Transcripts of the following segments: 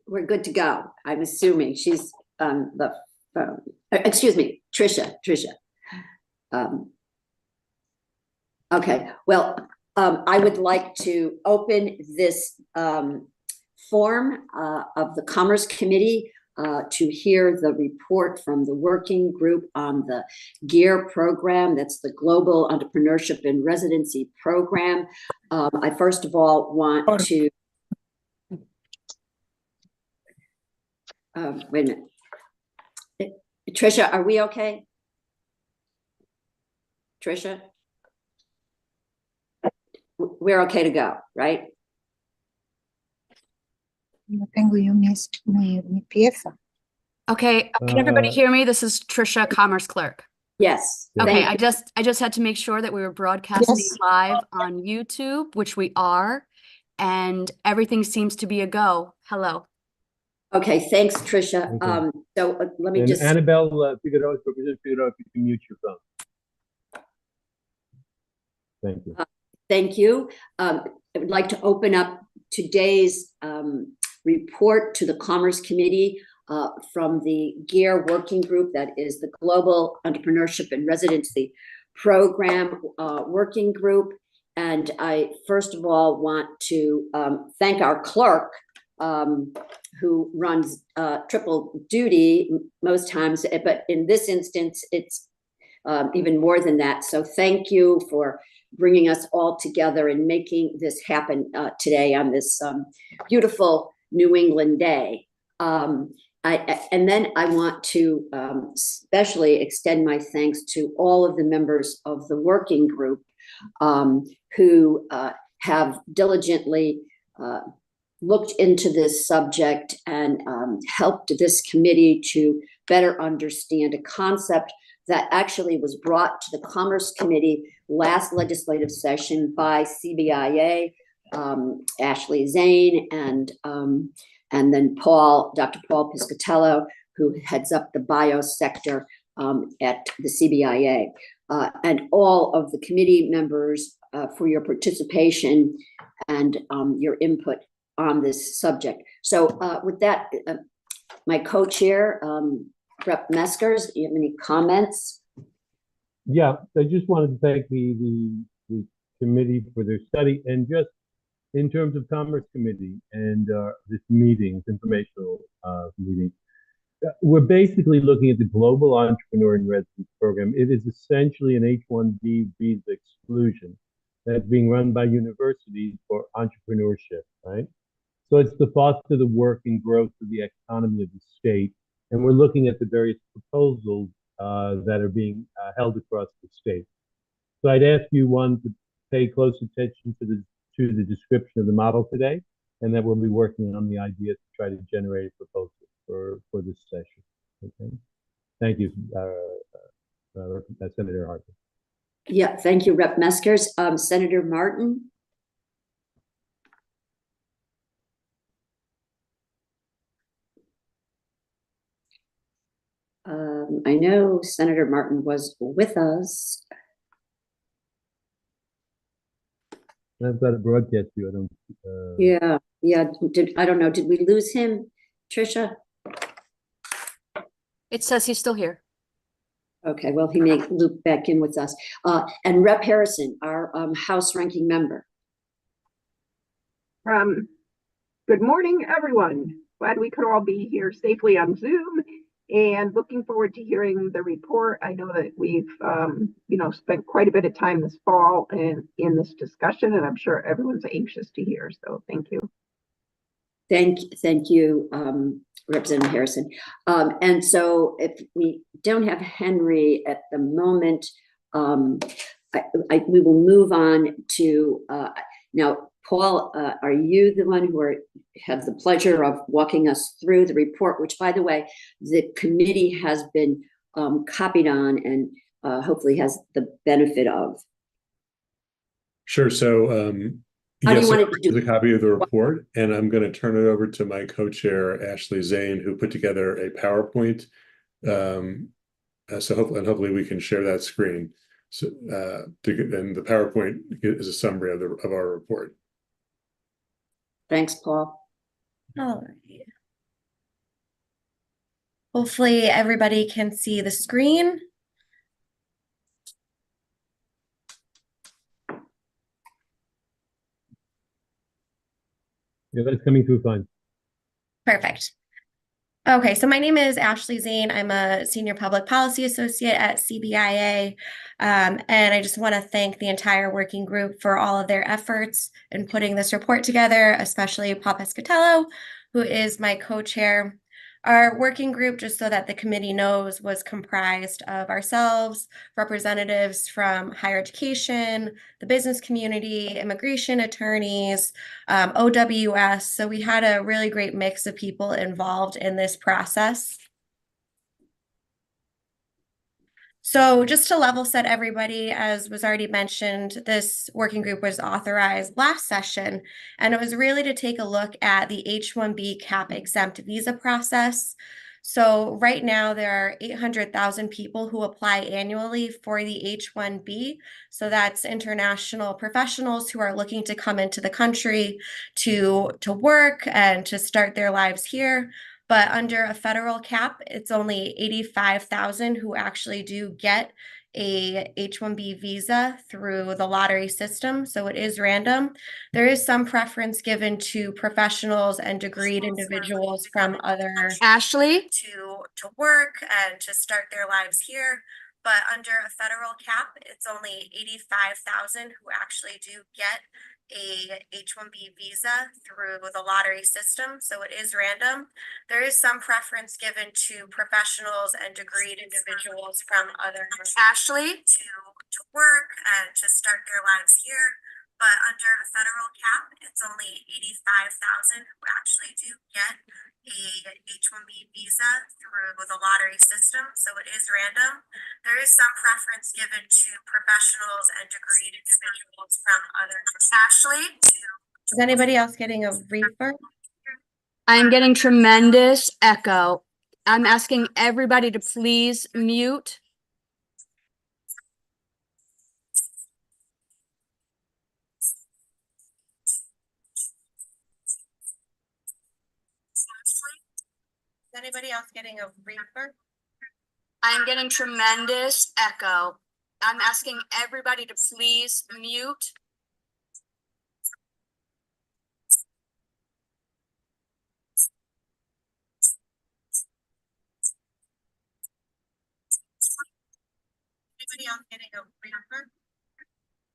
We're good to go. I'm assuming she's on the phone. Excuse me, Trisha. Okay, well, I would like to open this forum of the Commerce Committee to hear the report from the working group on the GEAR program. That's the Global Entrepreneurship and Residency Program. I first of all want to wait a minute. Trisha, are we okay? Trisha? We're okay to go, right? No tengo yo mi pieza. Okay, can everybody hear me? This is Trisha, Commerce Clerk. Yes. Okay, I just had to make sure that we were broadcasting live on YouTube, which we are, and everything seems to be a go. Hello. Okay, thanks, Trisha. So let me just. Annabelle Figueroa, Representative Figueroa, if you can mute your phone. Thank you. Thank you. I would like to open up today's report to the Commerce Committee from the GEAR working group, that is the Global Entrepreneurship and Residency Program working group. And I first of all want to thank our clerk, who runs triple duty most times, but in this instance, it's even more than that. So thank you for bringing us all together and making this happen today on this beautiful New England day. And then I want to especially extend my thanks to all of the members of the working group who have diligently looked into this subject and helped this committee to better understand a concept that actually was brought to the Commerce Committee last legislative session by CBIA, Ashley Zane, and then Dr. Paul Piscatello, who heads up the bio sector at the CBIA, and all of the committee members for your participation and your input on this subject. So with that, my co-chair, Rep. Meskers, do you have any comments? Yeah, I just wanted to thank the committee for their study, and just in terms of Commerce Committee and this meeting, informational meeting, we're basically looking at the Global Entrepreneur in Residence Program. It is essentially an H-1B visa exclusion that's being run by universities for entrepreneurship, right? So it's to foster the work and growth of the economy of the state. And we're looking at the various proposals that are being held across the state. So I'd ask you, one, to pay close attention to the description of the model today, and that we'll be working on the idea to try to generate a proposal for this session. Okay. Thank you, Senator Harper. Yeah, thank you, Rep. Meskers. Senator Martin. I know Senator Martin was with us. I've got to broadcast you. I don't. Yeah. I don't know. Did we lose him, Trisha? It says he's still here. Okay. Well, he may loop back in with us. And Rep. Harrison, our House ranking member. Good morning, everyone. Glad we could all be here safely on Zoom, and looking forward to hearing the report. I know that we've, spent quite a bit of time this fall in this discussion, and I'm sure everyone's anxious to hear. So thank you. Thank you, Representative Harrison. And so if we don't have Henry at the moment, we will move on to now. Paul, are you the one who have the pleasure of walking us through the report, which, by the way, the committee has been copied on and hopefully has the benefit of? Sure. So yes, I have a copy of the report, and I'm going to turn it over to my co-chair, Ashley Zane, who put together a PowerPoint. So hopefully we can share that screen. So and the PowerPoint is a summary of our report. Thanks, Paul. Oh, yeah. Hopefully everybody can see the screen. Yeah, that's coming through fine. Perfect. Okay, so my name is Ashley Zane. I'm a senior public policy associate at CBIA. And I just want to thank the entire working group for all of their efforts in putting this report together, especially Paul Pescatello, who is my co-chair. Our working group, just so that the committee knows, was comprised of ourselves, representatives from higher education, the business community, immigration attorneys, OWS. So we had a really great mix of people involved in this process. So just to level set everybody, as was already mentioned, this working group was authorized last session, and it was really to take a look at the H-1B cap exempt visa process. So right now there are 800,000 people who apply annually for the H-1B. So that's international professionals who are looking to come into the country to work and to start their lives here. But under a federal cap, it's only 85,000 who actually do get a H-1B visa through the lottery system. So it is random. There is some preference given to professionals and degreed individuals from other Ashley? to work and to start their lives here. But under a federal cap, it's only 85,000 who actually do get a H-1B visa through the lottery system. So it is random. There is some preference given to professionals and degreed individuals from other Ashley? to work and to start their lives here. But under a federal cap, it's only 85,000 who actually do get a H-1B visa through the lottery system. So it is random. There is some preference given to professionals and degreed individuals from other. Ashley? Is anybody else getting a reefer? I am getting tremendous echo. I'm asking everybody to please mute. Is anybody else getting a reefer? I am getting tremendous echo. I'm asking everybody to please mute. Anybody else getting a reefer?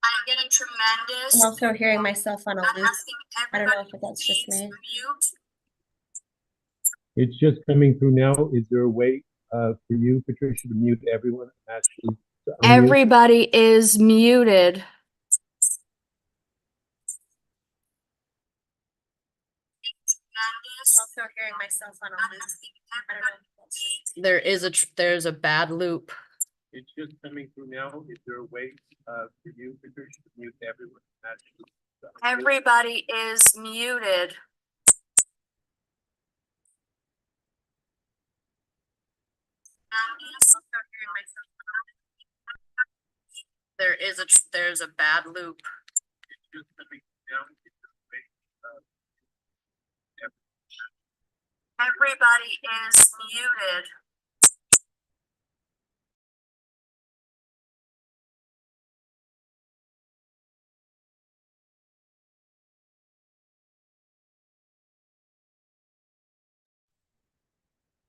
I'm getting tremendous. I'm also hearing myself on a I'm loop. asking I don't know everybody if that's just please me. mute. It's just coming through now. Is there a way for you, Patricia, to mute everyone? Actually, to unmute? Everybody is muted. I'm also hearing myself on a loop. I don't know if that's just me. There's a bad loop. It's just coming through now. Is there a way for you, Patricia, to mute everyone? Actually, to unmute? Everybody is muted. I'm also hearing myself on a loop. There's a bad loop. It's just coming through now. Is there a way, Everybody is muted.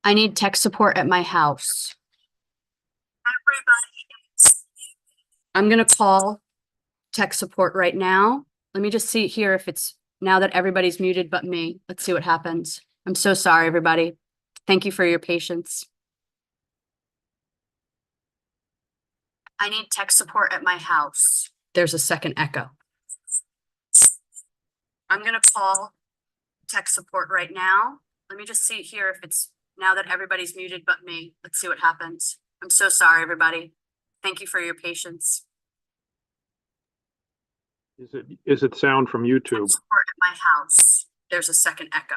I need tech support at my house. I'm gonna call tech support right now. Let me just see here if it's now that everybody's muted but me. Let's see what happens. I'm so sorry, everybody. Thank you for your patience. I need tech support at my house. There's a second echo. I'm gonna call tech support right now. Let me just see here if it's now that everybody's muted but me. Let's see what happens. I'm so sorry, everybody. Thank you for your patience. Is it sound from YouTube? Tech support at my house. There's a second echo.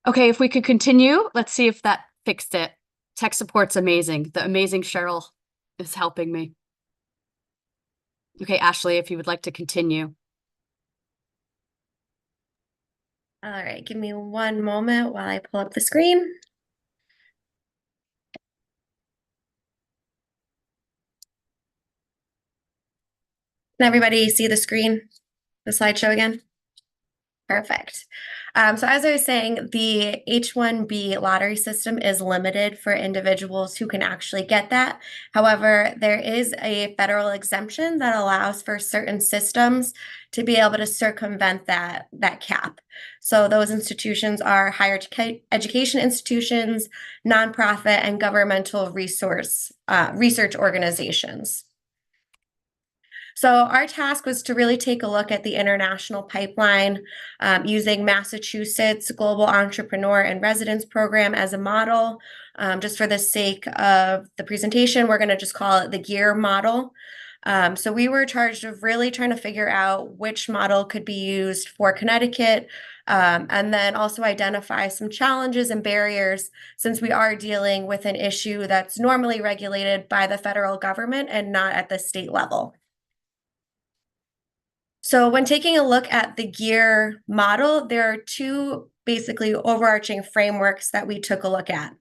Okay, if we could continue, let's see if that fixed it. Tech support's amazing. The amazing Cheryl is helping me. Okay, Ashley, if you would like to continue. All right, give me one moment while I pull up the screen. Can everybody see the screen, the slideshow again? Perfect. So as I was saying, the H-1B lottery system is limited for individuals who can actually get that. However, there is a federal exemption that allows for certain systems to be able to circumvent that cap. So those institutions are higher education institutions, nonprofit, and governmental research organizations. So our task was to really take a look at the international pipeline using Massachusetts Global Entrepreneur and Residence Program as a model. Just for the sake of the presentation, we're going to just call it the GEAR model. So we were charged of really trying to figure out which model could be used for Connecticut, and then also identify some challenges and barriers since we are dealing with an issue that's normally regulated by the federal government and not at the state level. So when taking a look at the GEAR model, there are two basically overarching frameworks that we took a look at.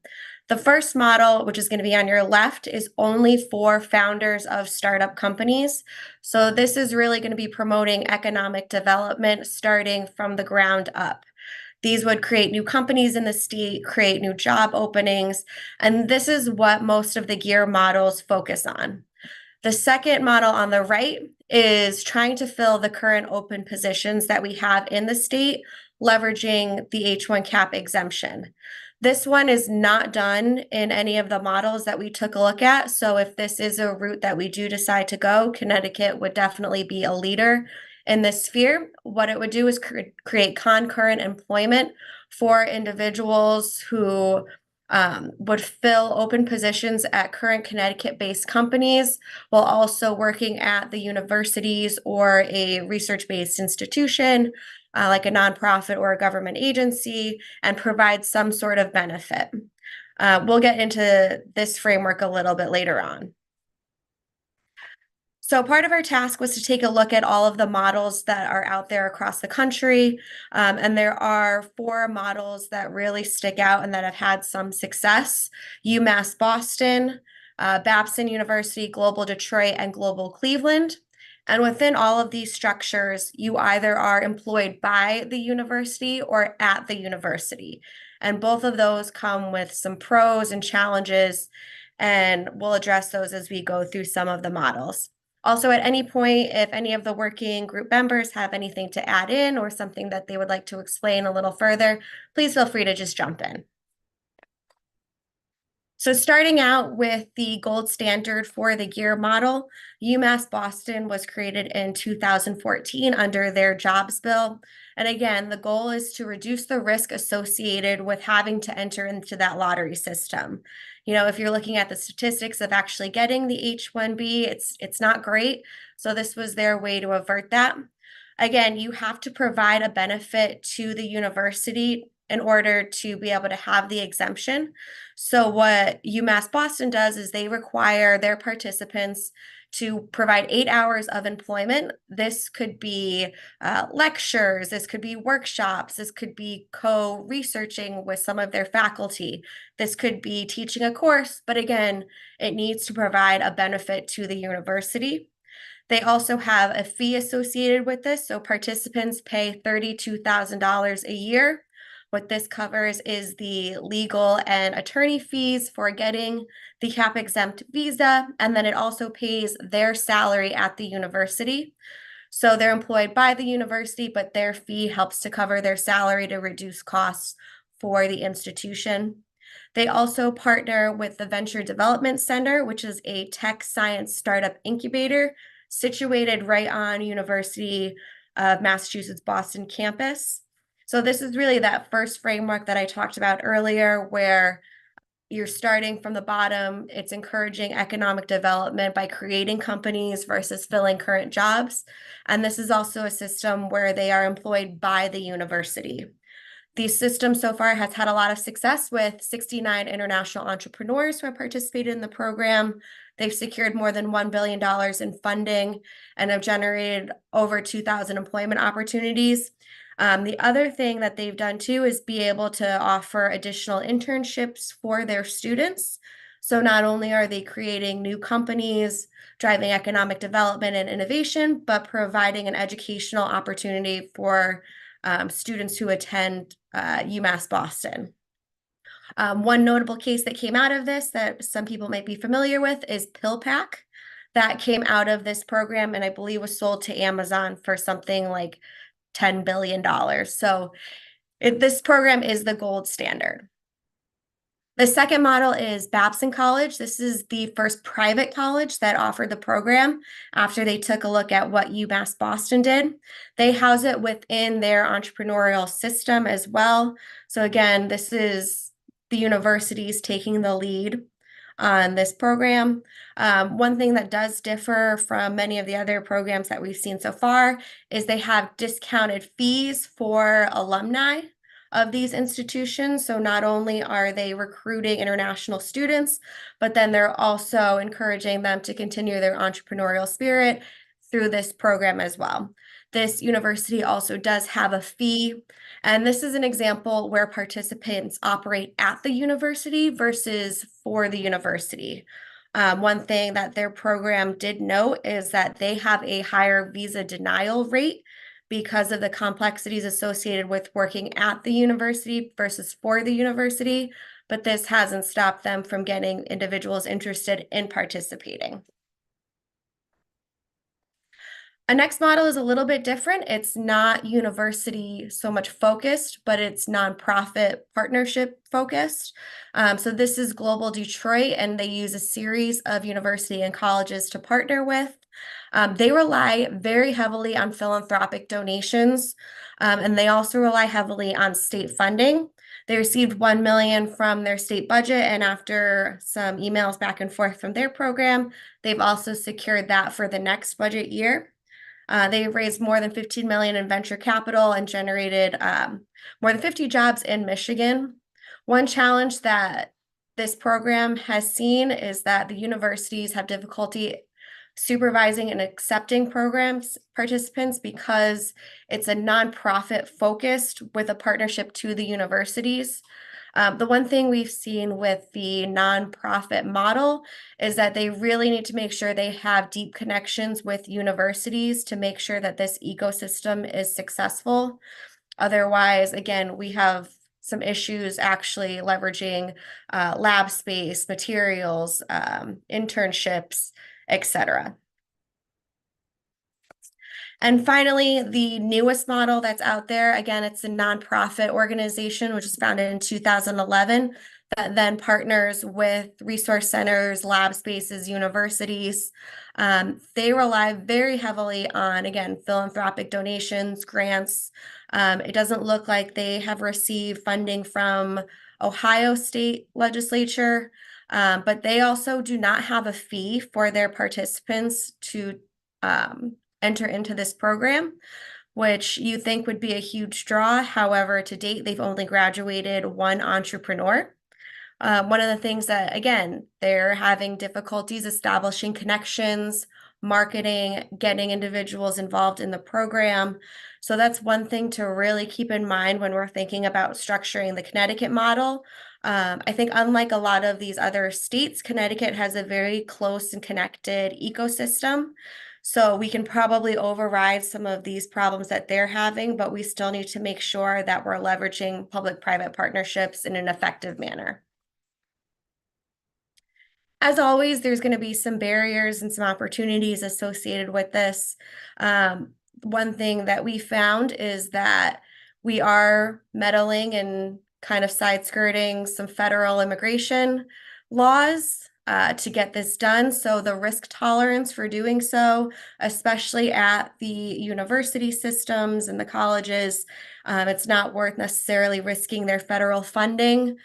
The first model, which is going to be on your left, is only for founders of startup companies. So this is really going to be promoting economic development starting from the ground up. These would create new companies in the state, create new job openings, and this is what most of the GEAR models focus on. The second model on the right is trying to fill the current open positions that we have in the state, leveraging the H-1 cap exemption. This one is not done in any of the models that we took a look at. So if this is a route that we do decide to go, Connecticut would definitely be a leader in this sphere. What it would do is create concurrent employment for individuals who would fill open positions at current Connecticut-based companies while also working at the universities or a research-based institution, like a nonprofit or a government agency, and provide some sort of benefit. We'll get into this framework a little bit later on. So part of our task was to take a look at all of the models that are out there across the country. And there are 4 models that really stick out and that have had some success: UMass Boston, Babson University, Global Detroit, and Global Cleveland. And within all of these structures, you either are employed by the university or at the university. And both of those come with some pros and challenges, and we'll address those as we go through some of the models. Also, at any point, if any of the working group members have anything to add in or something that they would like to explain a little further, please feel free to just jump in. So starting out with the gold standard for the GEAR model, UMass Boston was created in 2014 under their jobs bill. And again, the goal is to reduce the risk associated with having to enter into that lottery system. You know, if you're looking at the statistics of actually getting the H-1B, it's not great. So this was their way to avert that. Again, you have to provide a benefit to the university in order to be able to have the exemption. So what UMass Boston does is they require their participants to provide 8 hours of employment. This could be lectures, this could be workshops, this could be co-researching with some of their faculty, this could be teaching a course, but again, it needs to provide a benefit to the university. They also have a fee associated with this, so participants pay $32,000 a year. What this covers is the legal and attorney fees for getting the cap exempt visa, and then it also pays their salary at the university. So they're employed by the university, but their fee helps to cover their salary to reduce costs for the institution. They also partner with the Venture Development Center, which is a tech science startup incubator situated right on University of Massachusetts Boston campus. So this is really that first framework that I talked about earlier, where you're starting from the bottom. It's encouraging economic development by creating companies versus filling current jobs. And this is also a system where they are employed by the university. The system so far has had a lot of success with 69 international entrepreneurs who have participated in the program. They've secured more than $1 billion in funding and have generated over 2,000 employment opportunities. The other thing that they've done too is be able to offer additional internships for their students. So not only are they creating new companies, driving economic development and innovation, but providing an educational opportunity for students who attend UMass Boston. One notable case that came out of this that some people might be familiar with is PillPack. That came out of this program and I believe was sold to Amazon for something like $10 billion. So this program is the gold standard. The second model is Babson College. This is the first private college that offered the program after they took a look at what UMass Boston did. They house it within their entrepreneurial system as well. So again, this is the universities taking the lead on this program. One thing that does differ from many of the other programs that we've seen so far is they have discounted fees for alumni of these institutions. So not only are they recruiting international students, but then they're also encouraging them to continue their entrepreneurial spirit through this program as well. This university also does have a fee, and this is an example where participants operate at the university versus for the university. One thing that their program did note is that they have a higher visa denial rate because of the complexities associated with working at the university versus for the university, but this hasn't stopped them from getting individuals interested in participating. A next model is a little bit different. It's not university so much focused, but it's nonprofit partnership focused. So this is Global Detroit, and they use a series of university and colleges to partner with. They rely very heavily on philanthropic donations, and they also rely heavily on state funding. They received $1 million from their state budget, and after some emails back and forth from their program, they've also secured that for the next budget year. They raised more than $15 million in venture capital and generated more than 50 jobs in Michigan. One challenge that this program has seen is that the universities have difficulty supervising and accepting programs participants because it's a nonprofit focused with a partnership to the universities. The one thing we've seen with the nonprofit model is that they really need to make sure they have deep connections with universities to make sure that this ecosystem is successful. Otherwise, again, we have some issues actually leveraging lab space, materials, internships, etc. And finally, the newest model that's out there, again, it's a nonprofit organization, which was founded in 2011, that then partners with resource centers, lab spaces, universities. They rely very heavily on, again, philanthropic donations, grants. It doesn't look like they have received funding from Ohio State Legislature, but they also do not have a fee for their participants to enter into this program, which you think would be a huge draw. However, to date, they've only graduated one entrepreneur. One of the things that, again, they're having difficulties establishing connections, marketing, getting individuals involved in the program. So that's one thing to really keep in mind when we're thinking about structuring the Connecticut model. I think unlike a lot of these other states, Connecticut has a very close and connected ecosystem. So we can probably override some of these problems that they're having, but we still need to make sure that we're leveraging public-private partnerships in an effective manner. As always, there's going to be some barriers and some opportunities associated with this. One thing that we found is that we are meddling and kind of side-skirting some federal immigration laws to get this done. So the risk tolerance for doing so, especially at the university systems and the colleges, it's not worth necessarily risking their federal funding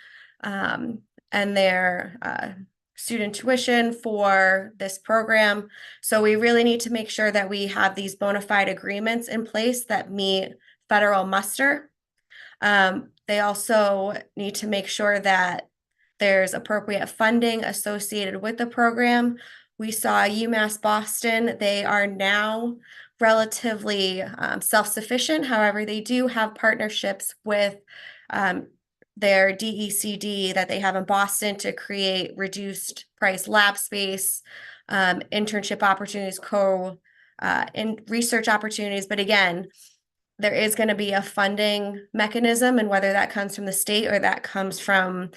and their student tuition for this program. So we really need to make sure that we have these bona fide agreements in place that meet federal muster. They also need to make sure that there's appropriate funding associated with the program. We saw UMass Boston, they are now relatively self-sufficient. However, they do have partnerships with their DECD that they have in Boston to create reduced price lab space, internship opportunities, in research opportunities. But again, there is going to be a funding mechanism, and whether that comes from the state or that comes from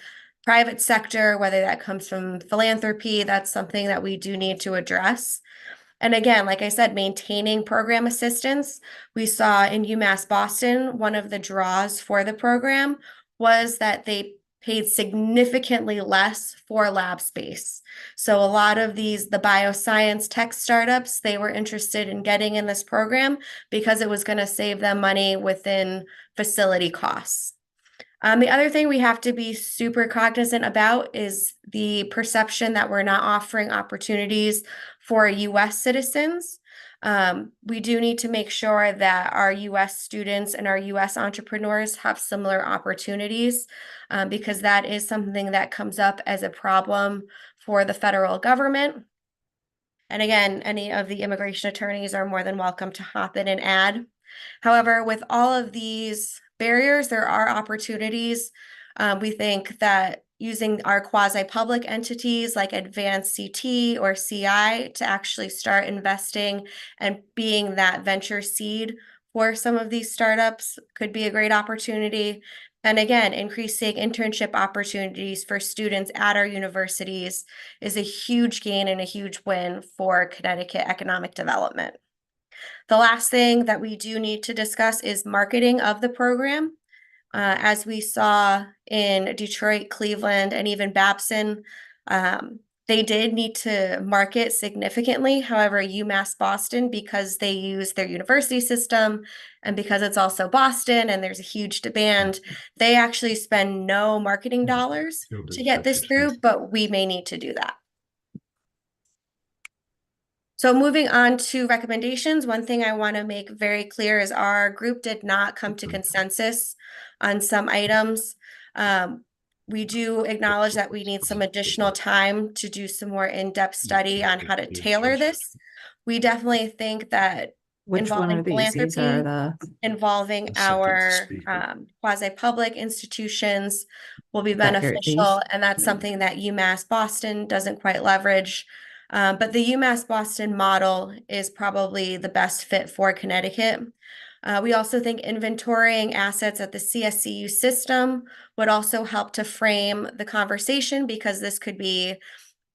private sector, whether that comes from philanthropy, that's something that we do need to address. And again, like I said, maintaining program assistance. We saw in UMass Boston, one of the draws for the program was that they paid significantly less for lab space. So a lot of the bioscience tech startups, they were interested in getting in this program because it was going to save them money within facility costs. The other thing we have to be super cognizant about is the perception that we're not offering opportunities for US citizens. We do need to make sure that our US students and our US entrepreneurs have similar opportunities, because that is something that comes up as a problem for the federal government. And again, any of the immigration attorneys are more than welcome to hop in and add. However, with all of these barriers, there are opportunities. We think that using our quasi-public entities like Advanced CT or CI to actually start investing and being that venture seed for some of these startups could be a great opportunity. And again, increasing internship opportunities for students at our universities is a huge gain and a huge win for Connecticut economic development. The last thing that we do need to discuss is marketing of the program. As we saw in Detroit, Cleveland, and even Babson, they did need to market significantly. However, UMass Boston, because they use their university system and because it's also Boston and there's a huge demand, they actually spend no marketing dollars to get this through, but we may need to do that. So moving on to recommendations, one thing I want to make very clear is our group did not come to consensus on some items. We do acknowledge that we need some additional time to do some more in-depth study on how to tailor this. We definitely think that Which one are these? These are the involving our quasi-public institutions will be beneficial, and that's something that UMass Boston doesn't quite leverage. But the UMass Boston model is probably the best fit for Connecticut. We also think inventorying assets at the CSCU system would also help to frame the conversation, because this could be,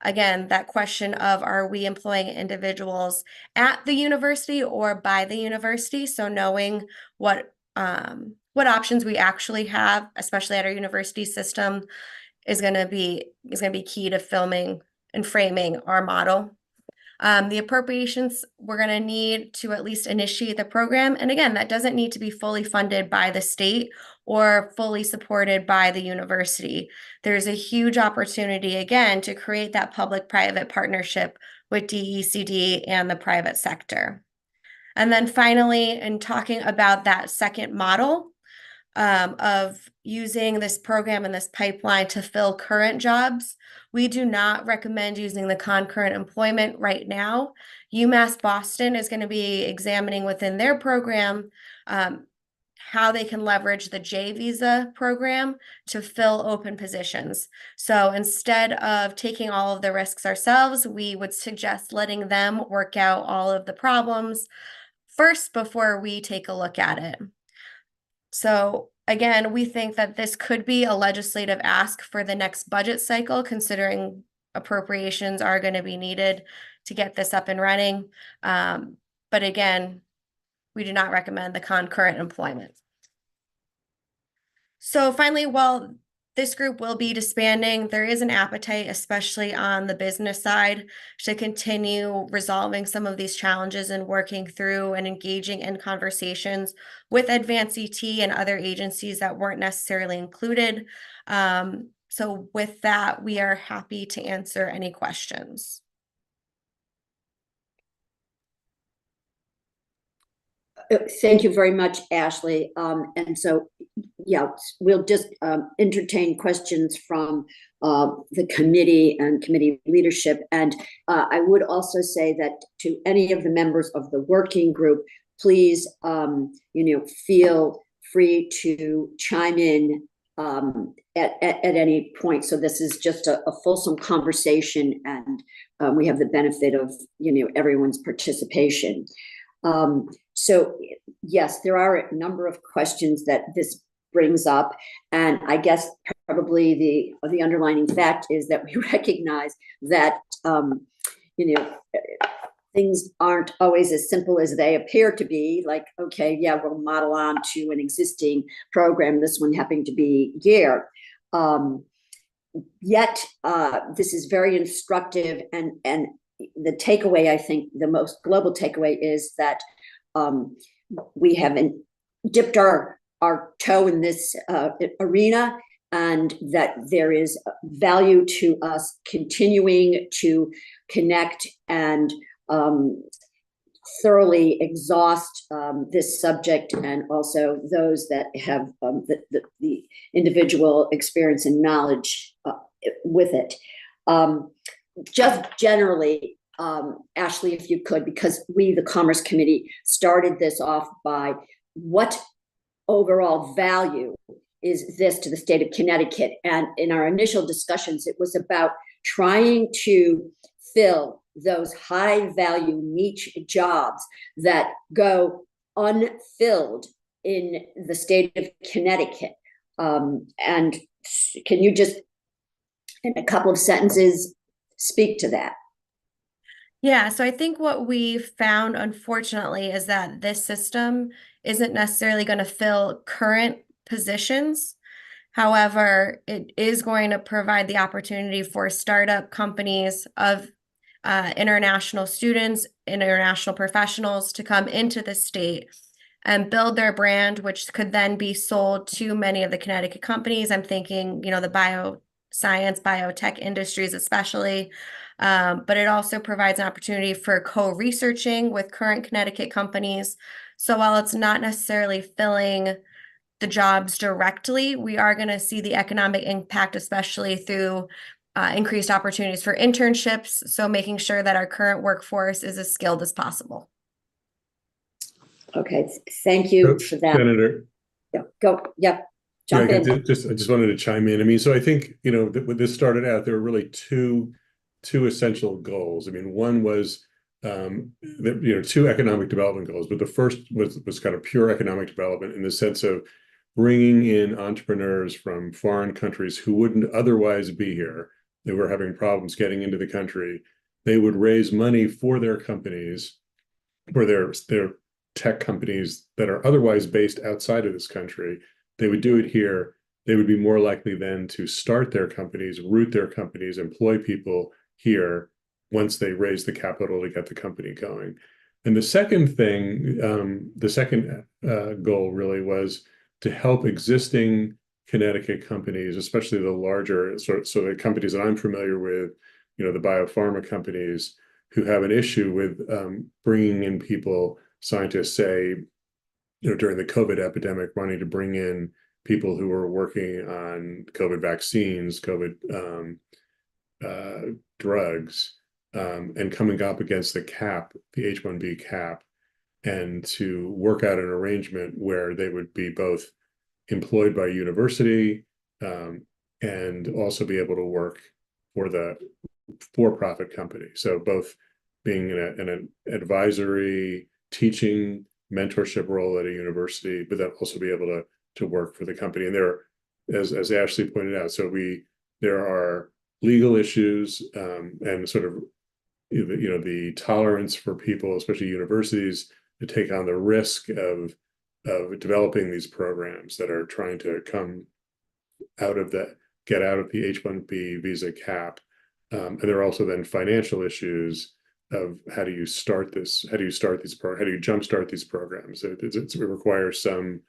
again, that question of, are we employing individuals at the university or by the university? So knowing what options we actually have, especially at our university system, is going to be key to filming and framing our model. The appropriations we're going to need to at least initiate the program. And again, that doesn't need to be fully funded by the state or fully supported by the university. There's a huge opportunity, again, to create that public-private partnership with DECD and the private sector. And then finally, in talking about that second model, of using this program and this pipeline to fill current jobs, we do not recommend using the concurrent employment right now. UMass Boston is going to be examining within their program how they can leverage the J visa program to fill open positions. So instead of taking all of the risks ourselves, we would suggest letting them work out all of the problems first before we take a look at it. So again, we think that this could be a legislative ask for the next budget cycle, considering appropriations are going to be needed to get this up and running. But again, we do not recommend the concurrent employment. So finally, while this group will be disbanding, there is an appetite, especially on the business side, to continue resolving some of these challenges and working through and engaging in conversations with Advanced CT and other agencies that weren't necessarily included. So with that, we are happy to answer any questions. Thank you very much, Ashley. And so, yeah, we'll just entertain questions from the committee and committee leadership. And I would also say that to any of the members of the working group, please, feel free to chime in at any point. So this is just a fulsome conversation, and we have the benefit of, everyone's participation. So yes, there are a number of questions that this brings up, and I guess probably the underlining fact is that we recognize that things aren't always as simple as they appear to be. Like, okay, yeah, we'll model on to an existing program. This one happening to be GEAR. Yet this is very instructive, and the takeaway, I think, the most global takeaway is that we haven't dipped our toe in this arena, and that there is value to us continuing to connect and thoroughly exhaust this subject, and also those that have the individual experience and knowledge with it. Just generally, Ashley, if you could, because we, the Commerce Committee, started this off by what overall value is this to the state of Connecticut? And in our initial discussions, it was about trying to fill those high value niche jobs that go unfilled in the state of Connecticut. And can you just, in a couple of sentences, speak to that? Yeah, so I think what we found, unfortunately, is that this system isn't necessarily going to fill current positions. However, it is going to provide the opportunity for startup companies of international students, international professionals to come into the state and build their brand, which could then be sold to many of the Connecticut companies. I'm thinking, the bioscience, biotech industries especially. But it also provides an opportunity for co-researching with current Connecticut companies. So while it's not necessarily filling the jobs directly, we are going to see the economic impact, especially through increased opportunities for internships. So making sure that our current workforce is as skilled as possible. Okay, thank you for that. Senator. Yeah, go. Yep. Jump in. I just wanted to chime in. I mean, so I think, when this started out, there were really two essential goals. I mean, one was, two economic development goals, but the first was kind of pure economic development in the sense of bringing in entrepreneurs from foreign countries who wouldn't otherwise be here. They were having problems getting into the country. They would raise money for their companies, for their tech companies that are otherwise based outside of this country. They would do it here. They would be more likely then to start their companies, root their companies, employ people here once they raise the capital to get the company going. And the second thing, goal really was to help existing Connecticut companies, especially the larger, so the companies that I'm familiar with, the biopharma companies who have an issue with bringing in people, scientists say, during the COVID epidemic, wanting to bring in people who were working on COVID vaccines, COVID drugs, and coming up against the cap, the H-1B cap, and to work out an arrangement where they would be both employed by university and also be able to work for the for-profit company. So both being in an advisory, teaching, mentorship role at a university, but then also be able to work for the company. And there, as Ashley pointed out, there are legal issues and sort of the tolerance for people, especially universities, to take on the risk of developing these programs that are trying to get out of the H-1B visa cap. And there are also then financial issues of how do you jumpstart these programs? It requires some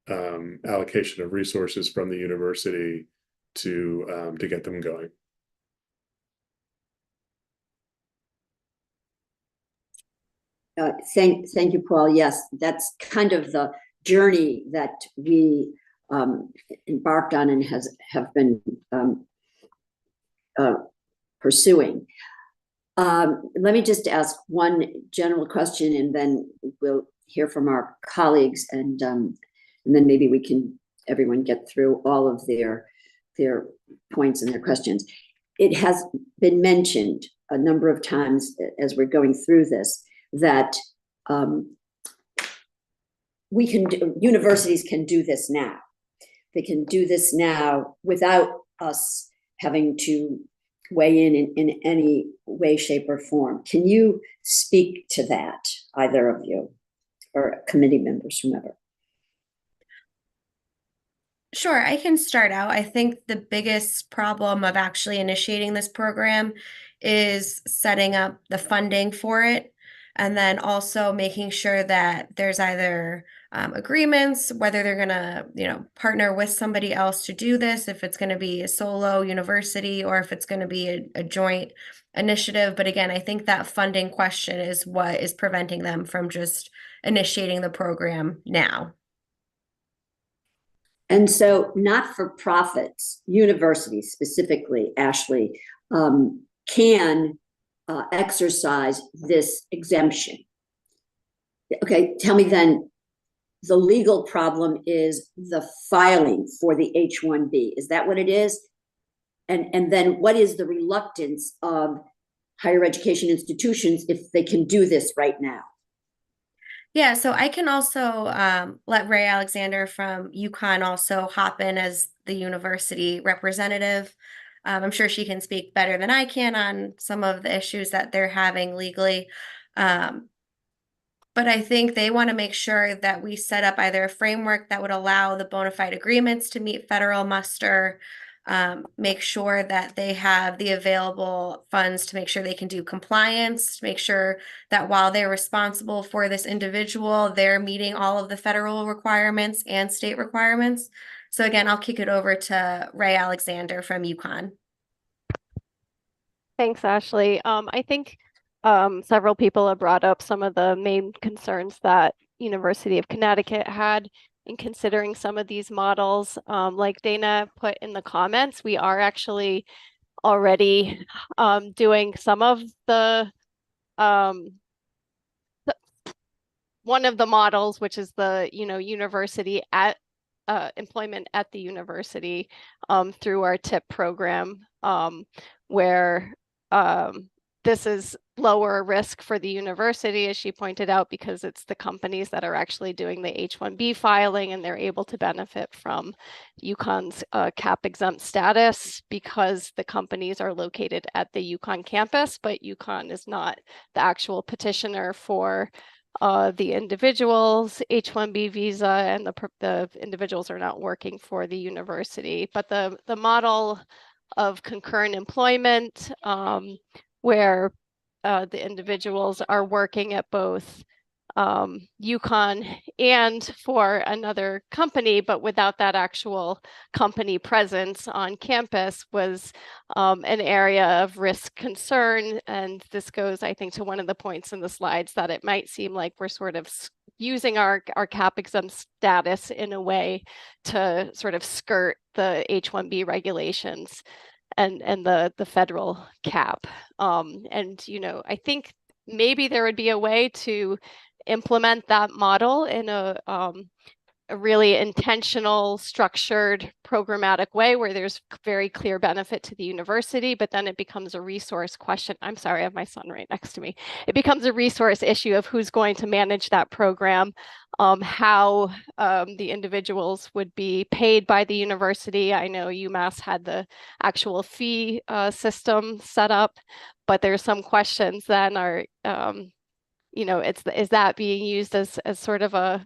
allocation of resources from the university to get them going. Thank you, Paul. Yes, that's kind of the journey that we embarked on and have been pursuing. Let me just ask one general question, and then we'll hear from our colleagues, and then maybe everyone get through all of their points and their questions. It has been mentioned a number of times as we're going through this that universities can do this now. They can do this now without us having to weigh in any way, shape, or form. Can you speak to that, either of you, or committee members, whomever? Sure, I can start out. I think the biggest problem of actually initiating this program is setting up the funding for it, and then also making sure that there's either agreements, whether they're going to, partner with somebody else to do this, if it's going to be a solo university or if it's going to be a joint initiative. But again, I think that funding question is what is preventing them from just initiating the program now. And so not-for-profits, universities specifically, Ashley, can exercise this exemption. Okay, tell me then, the legal problem is the filing for the H-1B. Is that what it is? And then what is the reluctance of higher education institutions if they can do this right now? Yeah, so I can also let Ray Alexander from UConn also hop in as the university representative. I'm sure she can speak better than I can on some of the issues that they're having legally. But I think they want to make sure that we set up either a framework that would allow the bona fide agreements to meet federal muster, make sure that they have the available funds to make sure they can do compliance, to make sure that while they're responsible for this individual, they're meeting all of the federal requirements and state requirements. So again, I'll kick it over to Ray Alexander from UConn. Thanks, Ashley. I think several people have brought up some of the main concerns that University of Connecticut had in considering some of these models. Like Dana put in the comments, we are actually already doing some of the one of the models, which is the university at employment at the university through our TIP program, where this is lower risk for the university, as she pointed out, because it's the companies that are actually doing the H-1B filing, and they're able to benefit from UConn's cap exempt status because the companies are located at the UConn campus, but UConn is not the actual petitioner for the individual's H-1B visa, and the individuals are not working for the university. But the model of concurrent employment, where the individuals are working at both UConn and for another company, but without that actual company presence on campus, was an area of risk concern. And this goes, I think, to one of the points in the slides, that it might seem like we're sort of using our cap exempt status in a way to sort of skirt the H-1B regulations and the federal cap. And I think maybe there would be a way to implement that model in a really intentional, structured, programmatic way where there's very clear benefit to the university, but then it becomes a resource question. I'm sorry, I have my son right next to me. It becomes a resource issue of who's going to manage that program, how the individuals would be paid by the university. I know UMass had the actual fee system set up, but there's some questions then are, is that being used as sort of a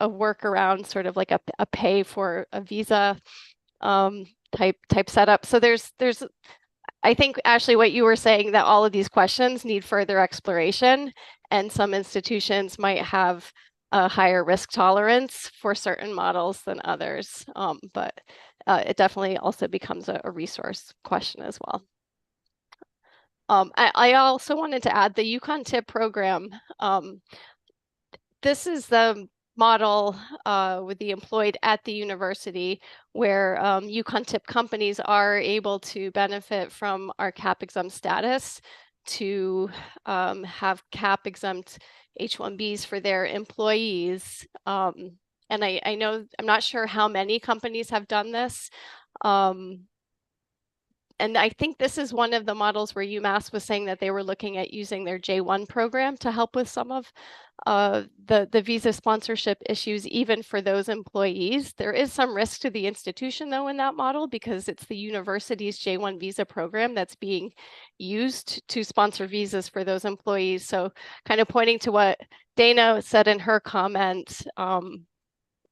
workaround, sort of like a pay for a visa type setup. So there's I think, Ashley, what you were saying, that all of these questions need further exploration, and some institutions might have a higher risk tolerance for certain models than others. But it definitely also becomes a resource question as well. I also wanted to add the Yukon TIP program. This is the model with the employed at the university where Yukon TIP companies are able to benefit from our cap exempt status to have cap exempt H-1Bs for their employees. And I know, I'm not sure how many companies have done this. And I think this is one of the models where UMass was saying that they were looking at using their J1 program to help with some of the visa sponsorship issues, even for those employees. There is some risk to the institution, though, in that model, because it's the university's J1 visa program that's being used to sponsor visas for those employees. So kind of pointing to what Dana said in her comment,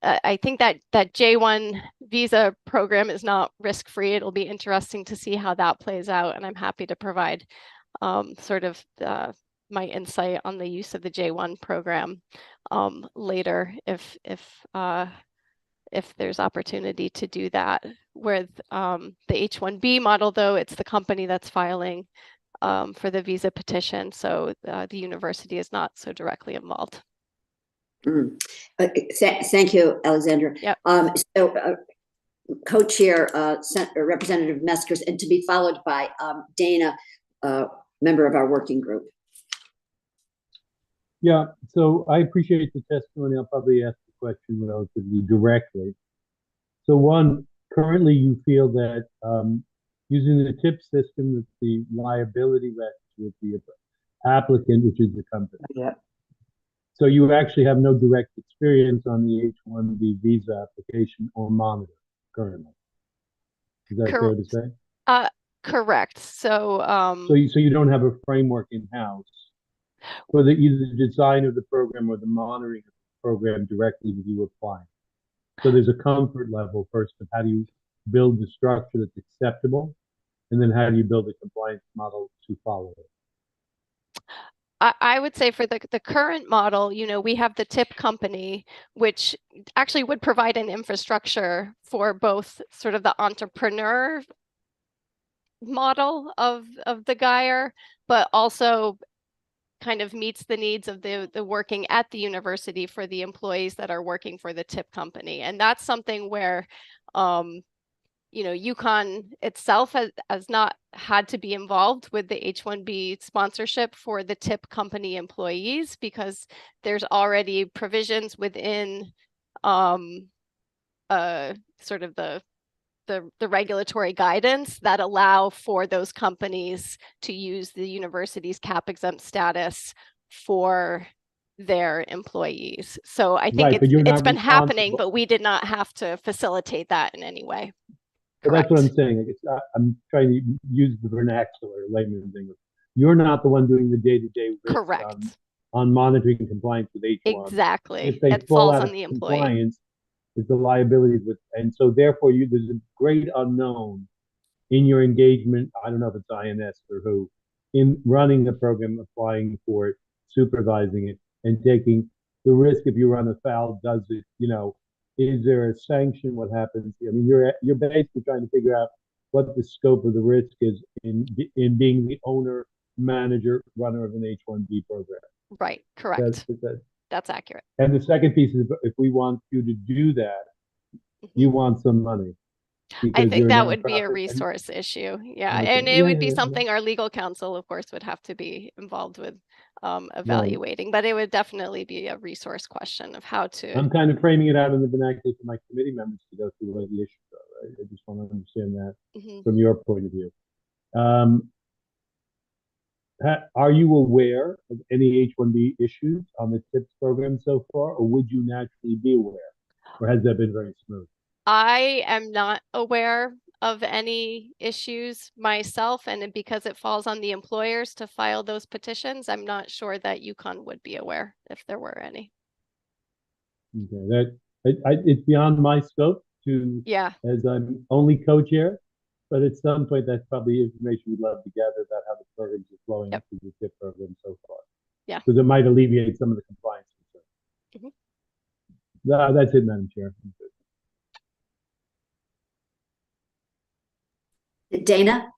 I think that J1 visa program is not risk-free. It'll be interesting to see how that plays out, and I'm happy to provide sort of my insight on the use of the J1 program later if there's opportunity to do that. With the H-1B model, though, it's the company that's filing for the visa petition, so the university is not so directly involved. Thank you, Alexandra. Yep. Co-chair Representative Meskers, and to be followed by Dana, member of our working group. Yeah, so I appreciate the testimony. I'll probably ask the question relatively directly. So one, currently you feel that using the TIP system, that the liability rests with the applicant, which is the company. Yeah. So you actually have no direct experience on the H-1B visa application or monitor currently. Is that fair to say? Correct. So so you don't have a framework in-house for either the design of the program or the monitoring of the program directly with you applying. So there's a comfort level first of how do you build the structure that's acceptable, and then how do you build a compliance model to follow it. I would say for the current model, we have the TIP company, which actually would provide an infrastructure for both sort of the entrepreneur model of the GIRE, but also kind of meets the needs of the working at the university for the employees that are working for the TIP company. And that's something where Yukon itself has not had to be involved with the H-1B sponsorship for the TIP company employees, because there's already provisions within sort of the regulatory guidance that allow for those companies to use the university's cap exempt status for their employees. So I think it's been happening, but we did not have to facilitate that in any way. But that's what I'm saying. I'm trying to use the vernacular layman's English. You're not the one doing the day-to-day risk Correct. On monitoring and compliance with H1. Exactly. If they it fall falls out on of the employee. compliance, it's the liabilities with, and so therefore there's a great unknown in your engagement. I don't know if it's INS or who, in running the program, applying for it, supervising it, and taking the risk. If you run afoul, does it, is there a sanction? What happens? I mean, you're basically trying to figure out what the scope of the risk is in being the owner, manager, runner of an H-1B program. Right. Correct. That's accurate. And the second piece is, if we want you to do that, you want some money. I think that would be a resource issue. Yeah. Okay. And it would be something our legal counsel, of course, would have to be involved with evaluating, but it would definitely be a resource question of how to. I'm kind of framing it out in the vernacular for my committee members to go through what the issues are, right? I just want to understand that from your point of view. Are you aware of any H-1B issues on the TIPS program so far, or would you naturally be aware? Or has that been very smooth? I am not aware of any issues myself, and because it falls on the employers to file those petitions, I'm not sure that Yukon would be aware if there were any. Okay, it's beyond my scope to, as I'm only co-chair, but at some point that's probably information we'd love to gather about how the programs are flowing through the TIP program so far. Yeah. Because it might alleviate some of the compliance concerns. That's it, Madam Chair. Dana?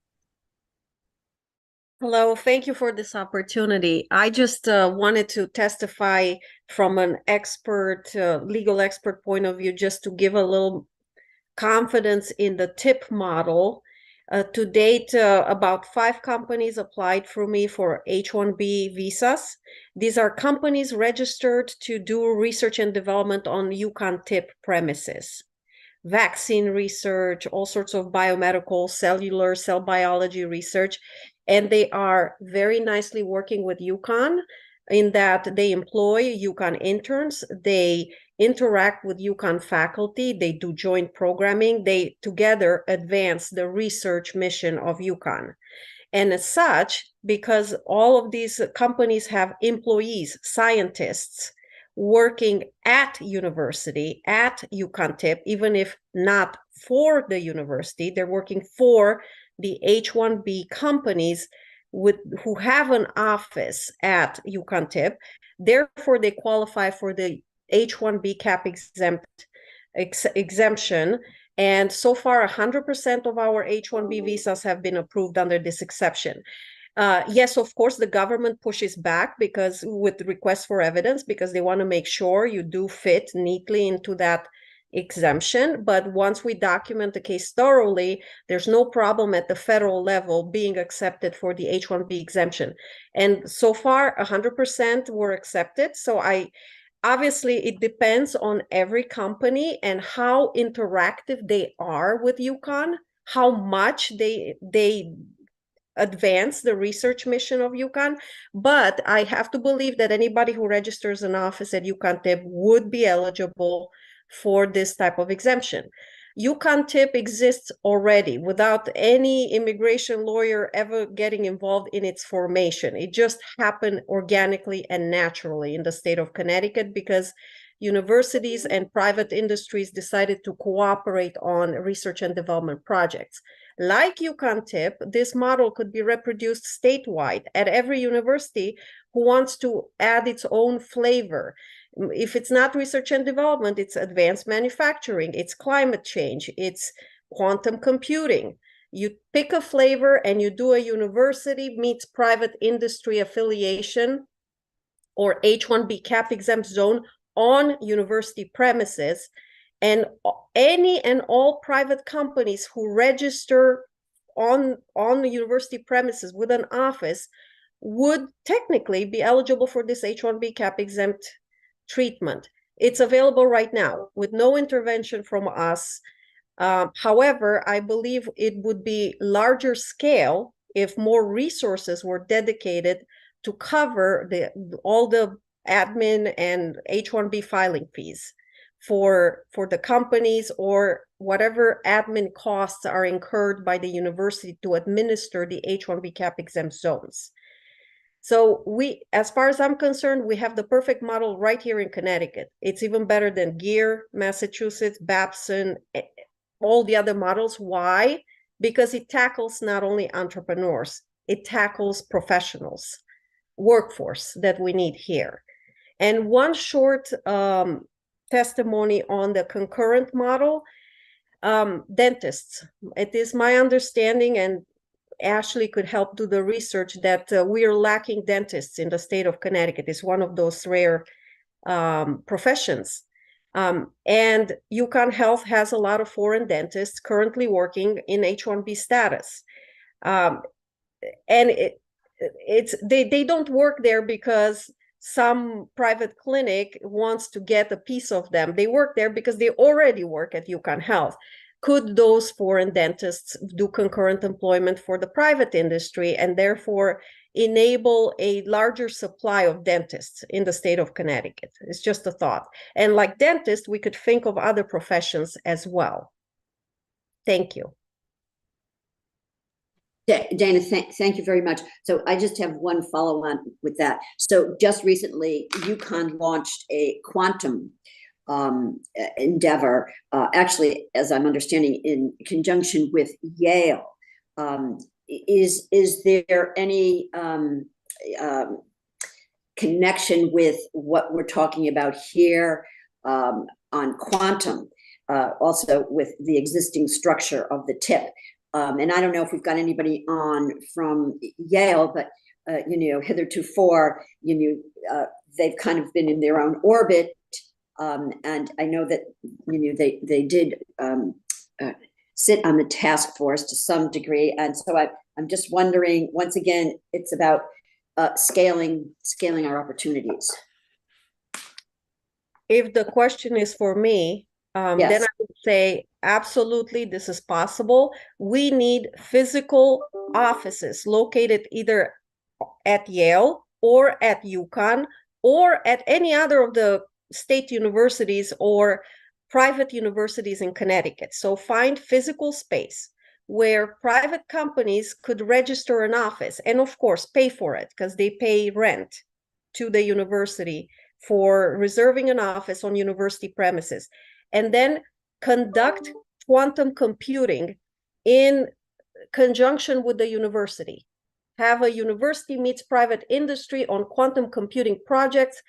Hello, thank you for this opportunity. I just wanted to testify from an expert, legal expert point of view, just to give a little confidence in the TIP model. To date, about 5 companies applied through me for H-1B visas. These are companies registered to do research and development on UConn TIP premises. Vaccine research, all sorts of biomedical, cellular, cell biology research. And they are very nicely working with UConn in that they employ UConn interns, they interact with UConn faculty, they do joint programming, they together advance the research mission of UConn. And as such, because all of these companies have employees, scientists, working at university, at UConn TIP, even if not for the university, they're working for the H-1B companies who have an office at UConn TIP. Therefore, they qualify for the H-1B cap exemption. And so far, 100% of our H-1B visas have been approved under this exception. Yes, of course, the government pushes back because with requests for evidence, because they want to make sure you do fit neatly into that exemption. But once we document the case thoroughly, there's no problem at the federal level being accepted for the H-1B exemption. And so far, 100% were accepted. So obviously, it depends on every company and how interactive they are with UConn, how much they advance the research mission of UConn. But I have to believe that anybody who registers an office at UConn TIP would be eligible for this type of exemption. UConn TIP exists already without any immigration lawyer ever getting involved in its formation. It just happened organically and naturally in the state of Connecticut because universities and private industries decided to cooperate on research and development projects. Like UConn TIP, this model could be reproduced statewide at every university who wants to add its own flavor. If it's not research and development, it's advanced manufacturing, it's climate change, it's quantum computing. You pick a flavor and you do a university meets private industry affiliation or H-1B cap exempt zone on university premises. And any and all private companies who register on the university premises with an office would technically be eligible for this H-1B cap exempt treatment. It's available right now with no intervention from us. However, I believe it would be larger scale if more resources were dedicated to cover all the admin and H-1B filing fees for the companies or whatever admin costs are incurred by the university to administer the H-1B cap exempt zones. So as far as I'm concerned, we have the perfect model right here in Connecticut. It's even better than Gear, Massachusetts, Babson, all the other models. Why? Because it tackles not only entrepreneurs, it tackles professionals, workforce that we need here. And one short testimony on the concurrent model, dentists. It is my understanding, and Ashley could help do the research, that we are lacking dentists in the state of Connecticut. It's one of those rare professions. And UConn Health has a lot of foreign dentists currently working in H-1B status. And they don't work there because some private clinic wants to get a piece of them. They work there because they already work at UConn Health. Could those foreign dentists do concurrent employment for the private industry and therefore enable a larger supply of dentists in the state of Connecticut? It's just a thought. And like dentists, we could think of other professions as well. Thank you. Dana, thank you very much. So I just have one follow-on with that. So just recently, UConn launched a quantum endeavor, actually, as I'm understanding, in conjunction with Yale. Is there any connection with what we're talking about here on quantum, also with the existing structure of the TIP? and I don't know if we've got anybody on from Yale, but heretofore, they've kind of been in their own orbit, and I know that they did sit on the task force to some degree, and so I'm just wondering. Once again, it's about scaling our opportunities. If the question is for me, Yes. then I would say absolutely this is possible. We need physical offices located either at Yale or at UConn or at any other of the state universities or private universities in Connecticut. So find physical space where private companies could register an office and of course pay for it because they pay rent to the university for reserving an office on university premises, and then conduct quantum computing in conjunction with the university. Have a university meets private industry on quantum computing projects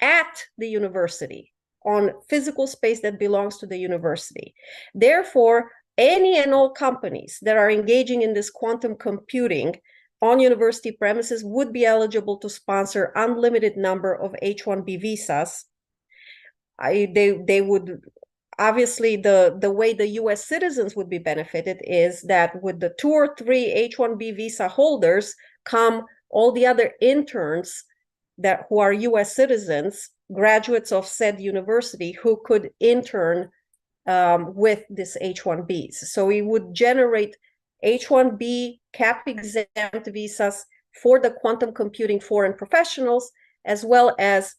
at the university on physical space that belongs to the university. Therefore, any and all companies that are engaging in this quantum computing on university premises would be eligible to sponsor unlimited number of H-1B visas. They would, obviously, the way the US citizens would be benefited is that with the 2 or 3 H-1B visa holders come all the other interns who are US citizens, graduates of said university, who could intern with this H-1Bs. So we would generate H-1B cap exempt visas for the quantum computing foreign professionals, as well as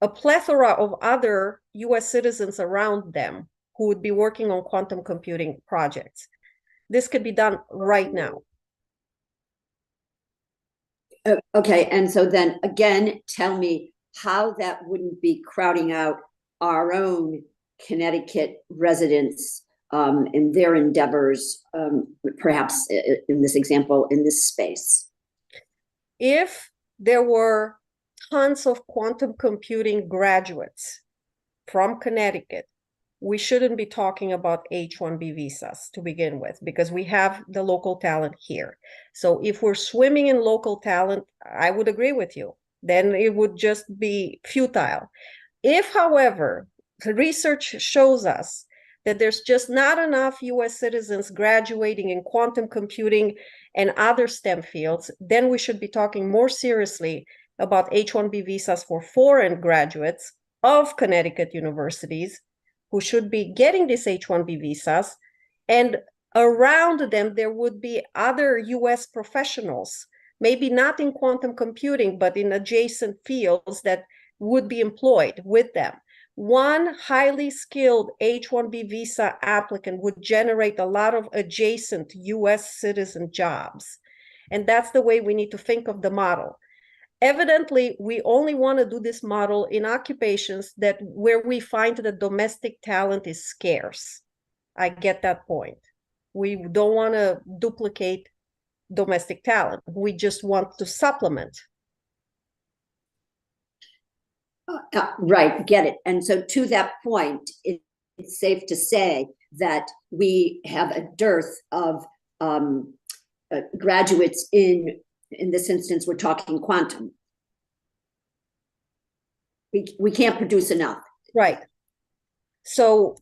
a plethora of other US citizens around them who would be working on quantum computing projects. This could be done right now. Okay, and so then again, tell me how that wouldn't be crowding out our own Connecticut residents in their endeavors, perhaps in this example, in this space. If there were tons of quantum computing graduates from Connecticut, we shouldn't be talking about H-1B visas to begin with, because we have the local talent here. So if we're swimming in local talent, I would agree with you. Then it would just be futile. If, however, the research shows us that there's just not enough US citizens graduating in quantum computing and other STEM fields, then we should be talking more seriously about H-1B visas for foreign graduates of Connecticut universities who should be getting these H-1B visas, and around them there would be other US professionals, maybe not in quantum computing, but in adjacent fields that would be employed with them. One highly skilled H-1B visa applicant would generate a lot of adjacent US citizen jobs. And that's the way we need to think of the model. Evidently, we only want to do this model in occupations where we find that domestic talent is scarce. I get that point. We don't want to duplicate domestic talent. We just want to supplement. Right, get it. And so to that point, it's safe to say that we have a dearth of graduates in this instance, we're talking quantum. We can't produce enough. Right. So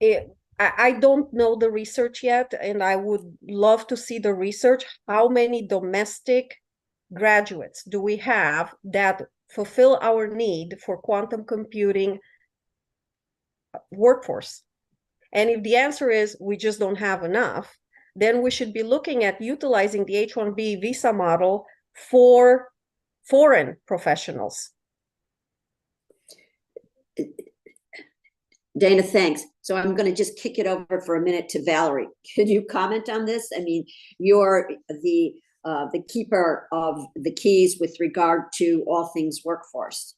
I don't know the research yet, and I would love to see the research. How many domestic graduates do we have that fulfill our need for quantum computing workforce? And if the answer is we just don't have enough, then we should be looking at utilizing the H-1B visa model for foreign professionals. Dana, thanks. So I'm going to just kick it over for a minute to Valerie. Could you comment on this? I mean, you're the keeper of the keys with regard to all things workforce.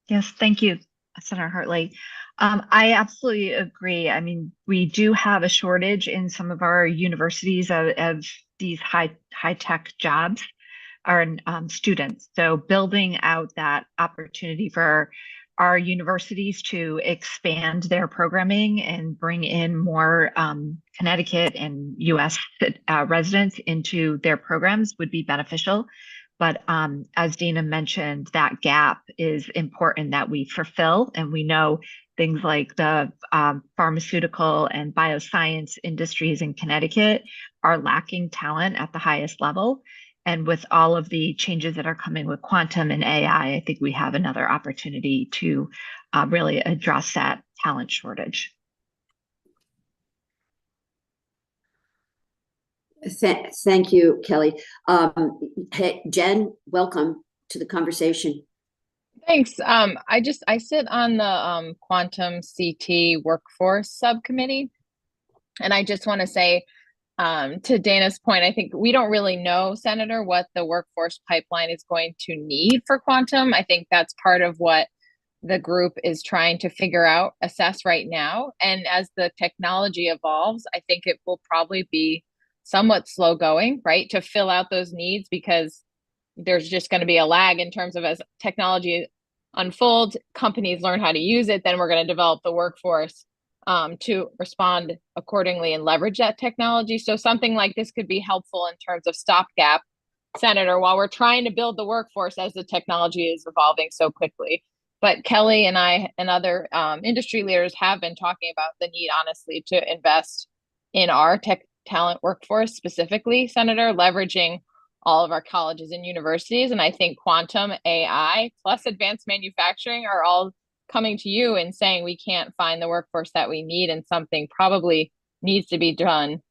Yes, thank you, Senator Hartley. I absolutely agree. I mean, we do have a shortage in some of our universities of these high-tech jobs, our students. So building out that opportunity for our universities to expand their programming and bring in more Connecticut and US residents into their programs would be beneficial. But as Dana mentioned, that gap is important that we fulfill. And we know things like the pharmaceutical and bioscience industries in Connecticut are lacking talent at the highest level. And with all of the changes that are coming with quantum and AI, I think we have another opportunity to really address that talent shortage. Thank you, Kelly. Hey, Jen, welcome to the conversation. Thanks. I sit on the Quantum CT Workforce Subcommittee, and I just want to say, to Dana's point, I think we don't really know, Senator, what the workforce pipeline is going to need for quantum. I think that's part of what the group is trying to figure out, assess right now. And as the technology evolves, I think it will probably be somewhat slow going, right, to fill out those needs, because there's just going to be a lag in terms of as technology unfolds, companies learn how to use it, then we're going to develop the workforce to respond accordingly and leverage that technology. So something like this could be helpful in terms of stopgap, Senator, while we're trying to build the workforce as the technology is evolving so quickly. But Kelly and I and other industry leaders have been talking about the need, honestly, to invest in our tech talent workforce, specifically, Senator, leveraging all of our colleges and universities. And I think quantum, AI, plus advanced manufacturing are all coming to you and saying we can't find the workforce that we need, and something probably needs to be done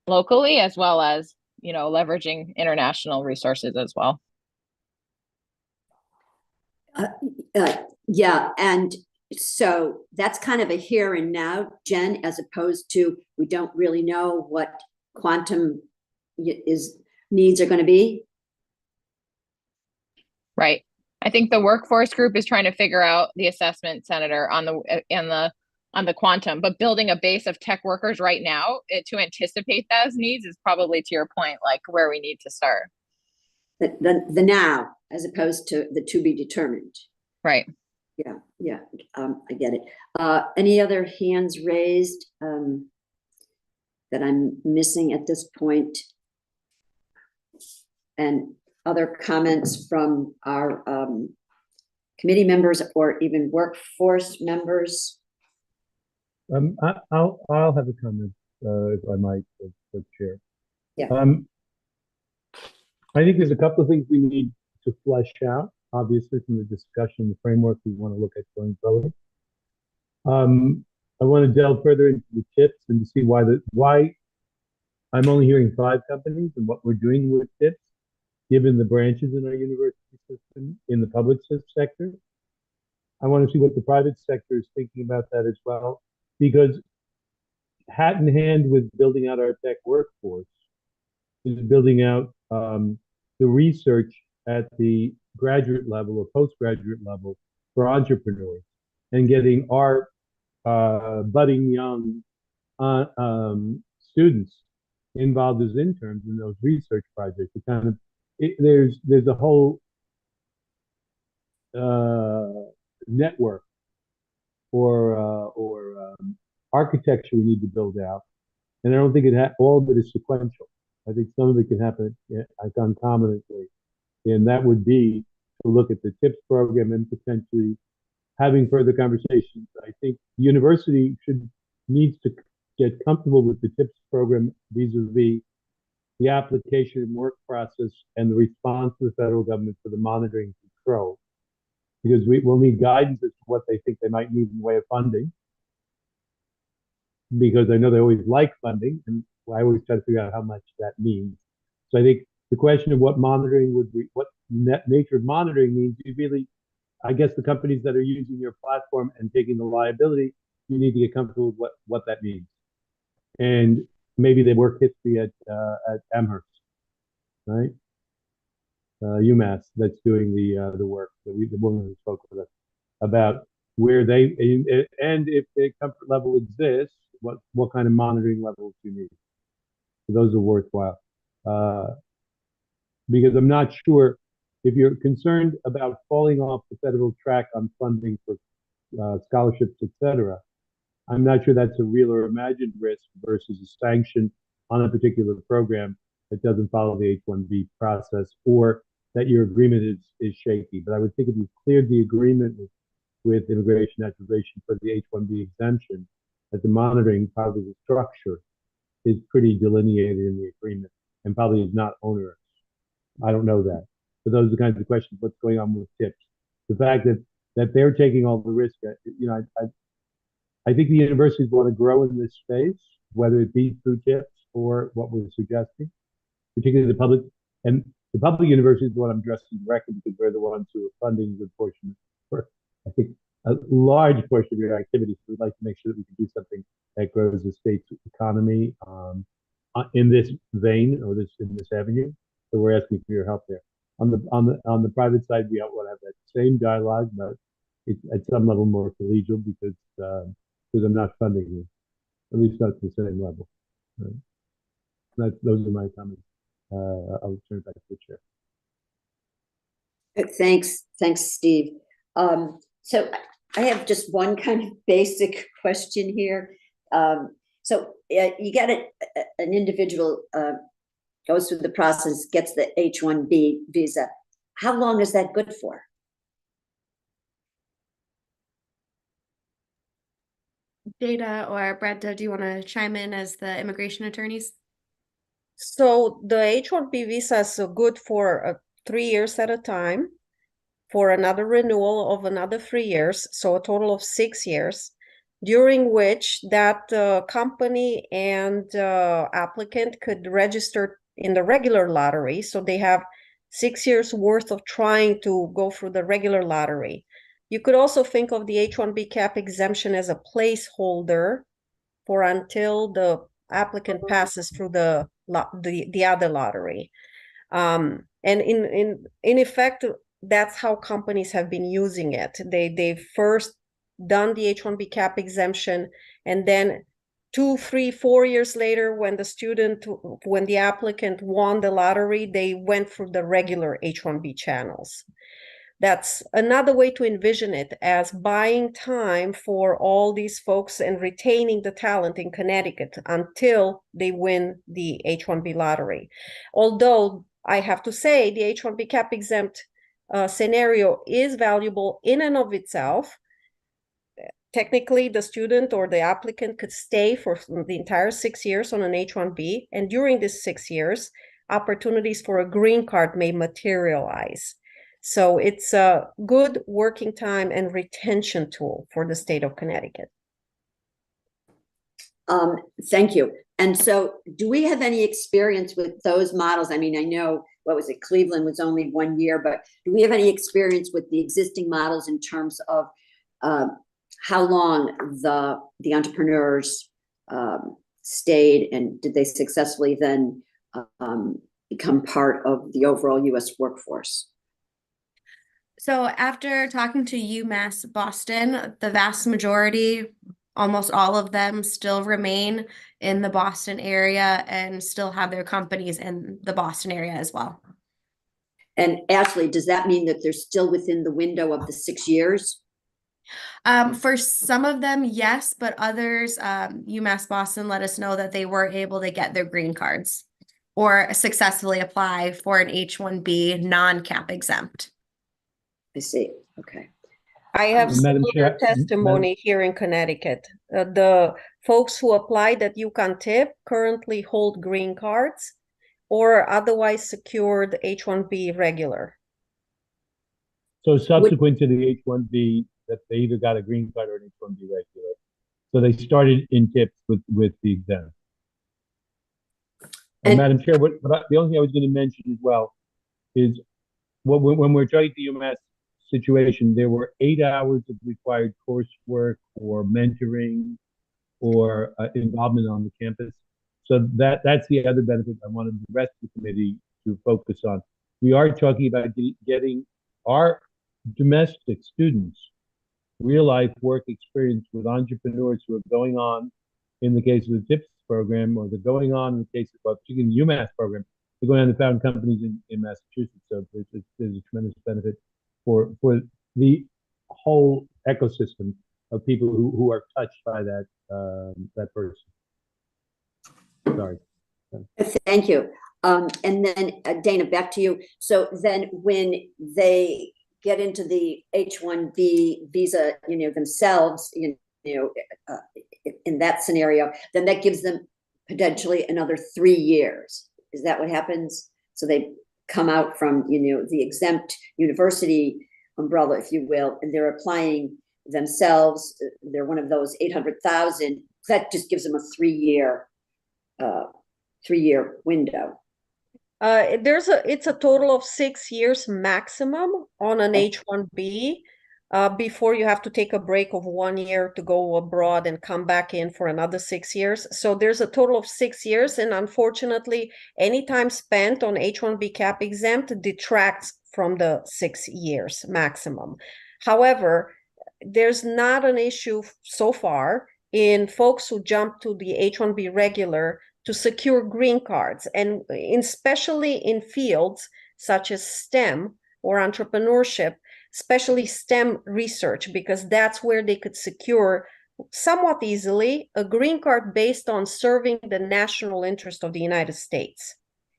locally, as well as, you know, leveraging international resources as well. Yeah, and so that's kind of a here and now, Jen, as opposed to we don't really know what quantum needs are going to be. Right. I think the workforce group is trying to figure out the assessment, Senator, on the quantum, but building a base of tech workers right now to anticipate those needs is probably, to your point, like where we need to start. The now, as opposed to the to be determined. Right. Yeah, I get it. Any other hands raised that I'm missing at this point? And other comments from our committee members or even workforce members? I'll have a comment if I might, Chair. Yeah. I think there's a couple of things we need to flesh out, obviously, from the discussion, the framework we want to look at going forward. I want to delve further into the tips and to see why I'm only hearing 5 companies and what we're doing with tips, given the branches in our university system in the public sector. I want to see what the private sector is thinking about that as well, because hat in hand with building out our tech workforce is building out the research at the graduate level or postgraduate level for entrepreneurs and getting our budding young students involved as interns in those research projects. It kind of there's a whole network or architecture we need to build out, and I don't think all of it is sequential. I think some of it can happen concomitantly, and that would be to look at the TIPS program and potentially having further conversations. I think the university needs to get comfortable with the TIPS program vis-a-vis the application and work process and the response to the federal government for the monitoring and control, because we'll need guidance as to what they think they might need in the way of funding, because I know they always like funding, and I always try to figure out how much that means. So I think the question of what monitoring what nature of monitoring means, you really, I guess the companies that are using your platform and taking the liability, you need to get comfortable with what that means. And maybe they work history at Amherst, right? UMass, that's doing the work. The woman who spoke with us about where they, and if the comfort level exists, what kind of monitoring levels do you need? So those are worthwhile. Because I'm not sure if you're concerned about falling off the federal track on funding for scholarships, et cetera, I'm not sure that's a real or imagined risk versus a sanction on a particular program that doesn't follow the H-1B process, or that your agreement is shaky. But I would think if you cleared the agreement with Immigration Naturalization for the H-1B exemption, that the monitoring, probably the structure, is pretty delineated in the agreement and probably is not onerous. I don't know that. But those are the kinds of questions, what's going on with TIPS. The fact that they're taking all the risk, I think the universities want to grow in this space, whether it be through TIPS or what we're suggesting, particularly the public. And the public universities is what I'm addressing directly because they're the ones who are funding a good portion for, I think, a large portion of your activities. So we'd like to make sure that we can do something that grows the state's economy in this vein or in this avenue. So we're asking for your help there. On the private side, we want to have that same dialogue, but it's at some level more collegial because I'm not funding you, at least not at the same level. Right? Those are my comments. I'll turn it back to the chair. Thanks, Steve. So I have just one kind of basic question here. You get an individual goes through the process, gets the H-1B visa. How long is that good for? Data or Brenda, do you want to chime in as the immigration attorneys? So the H-1B visa is good for 3 years at a time, for another renewal of another 3 years, so a total of 6 years, during which that company and applicant could register in the regular lottery. So they have 6 years worth of trying to go through the regular lottery. You could also think of the H-1B cap exemption as a placeholder for until the applicant passes through the other lottery. And in effect, that's how companies have been using it. They've first done the H-1B cap exemption, and then 2, 3, 4 years later, when the applicant won the lottery, they went through the regular H-1B channels. That's another way to envision it, as buying time for all these folks and retaining the talent in Connecticut until they win the H-1B lottery. Although I have to say the H-1B cap exempt scenario is valuable in and of itself. Technically, the student or the applicant could stay for the entire 6 years on an H-1B, and during these 6 years, opportunities for a green card may materialize. So it's a good working time and retention tool for the state of Connecticut. Thank you. And so do we have any experience with those models? I mean, I know, what was it, Cleveland was only 1 year, but do we have any experience with the existing models in terms of how long the entrepreneurs stayed, and did they successfully then become part of the overall U.S. workforce? So after talking to UMass Boston, the vast majority, almost all of them, still remain in the Boston area and still have their companies in the Boston area as well. And Ashley, does that mean that they're still within the window of the 6 years? For some of them, yes, but others, UMass Boston let us know that they were able to get their green cards or successfully apply for an H-1B non-cap exempt. I see. Okay. I have Madam similar Chair, testimony here in Connecticut. The folks who applied at UConn TIP currently hold green cards or otherwise secured H-1B regular. So subsequent to the H-1B, that they either got a green card or an H-1B regular. So they started in TIPS with the exam. And Madam Chair, the only thing I was going to mention as well is when we're talking the UMass situation, there were 8 hours of required coursework or mentoring or involvement on the campus. So that's the other benefit I wanted the rest of the committee to focus on. We are talking about getting our domestic students real life work experience with entrepreneurs who are going on, in the case of the TIPS program, or they're going on in the case of, particularly the UMass program, they're going on to found companies in Massachusetts. So there's a tremendous benefit for the whole ecosystem of people who are touched by that person. Sorry. Thank you. And then Dana, back to you. So then when they get into the H-1B visa, themselves, in that scenario, then that gives them potentially another 3 years. Is that what happens? So they come out from, the exempt university umbrella, if you will, and they're applying themselves. They're one of those 800,000. That just gives them a 3-year window. It's a total of 6 years maximum on an H-1B before you have to take a break of 1 year to go abroad and come back in for another 6 years. So there's a total of 6 years, and unfortunately, any time spent on H-1B cap exempt detracts from the 6 years maximum. However, there's not an issue so far in folks who jump to the H-1B regular to secure green cards, and especially in fields such as STEM or entrepreneurship, especially STEM research, because that's where they could secure somewhat easily a green card based on serving the national interest of the United States.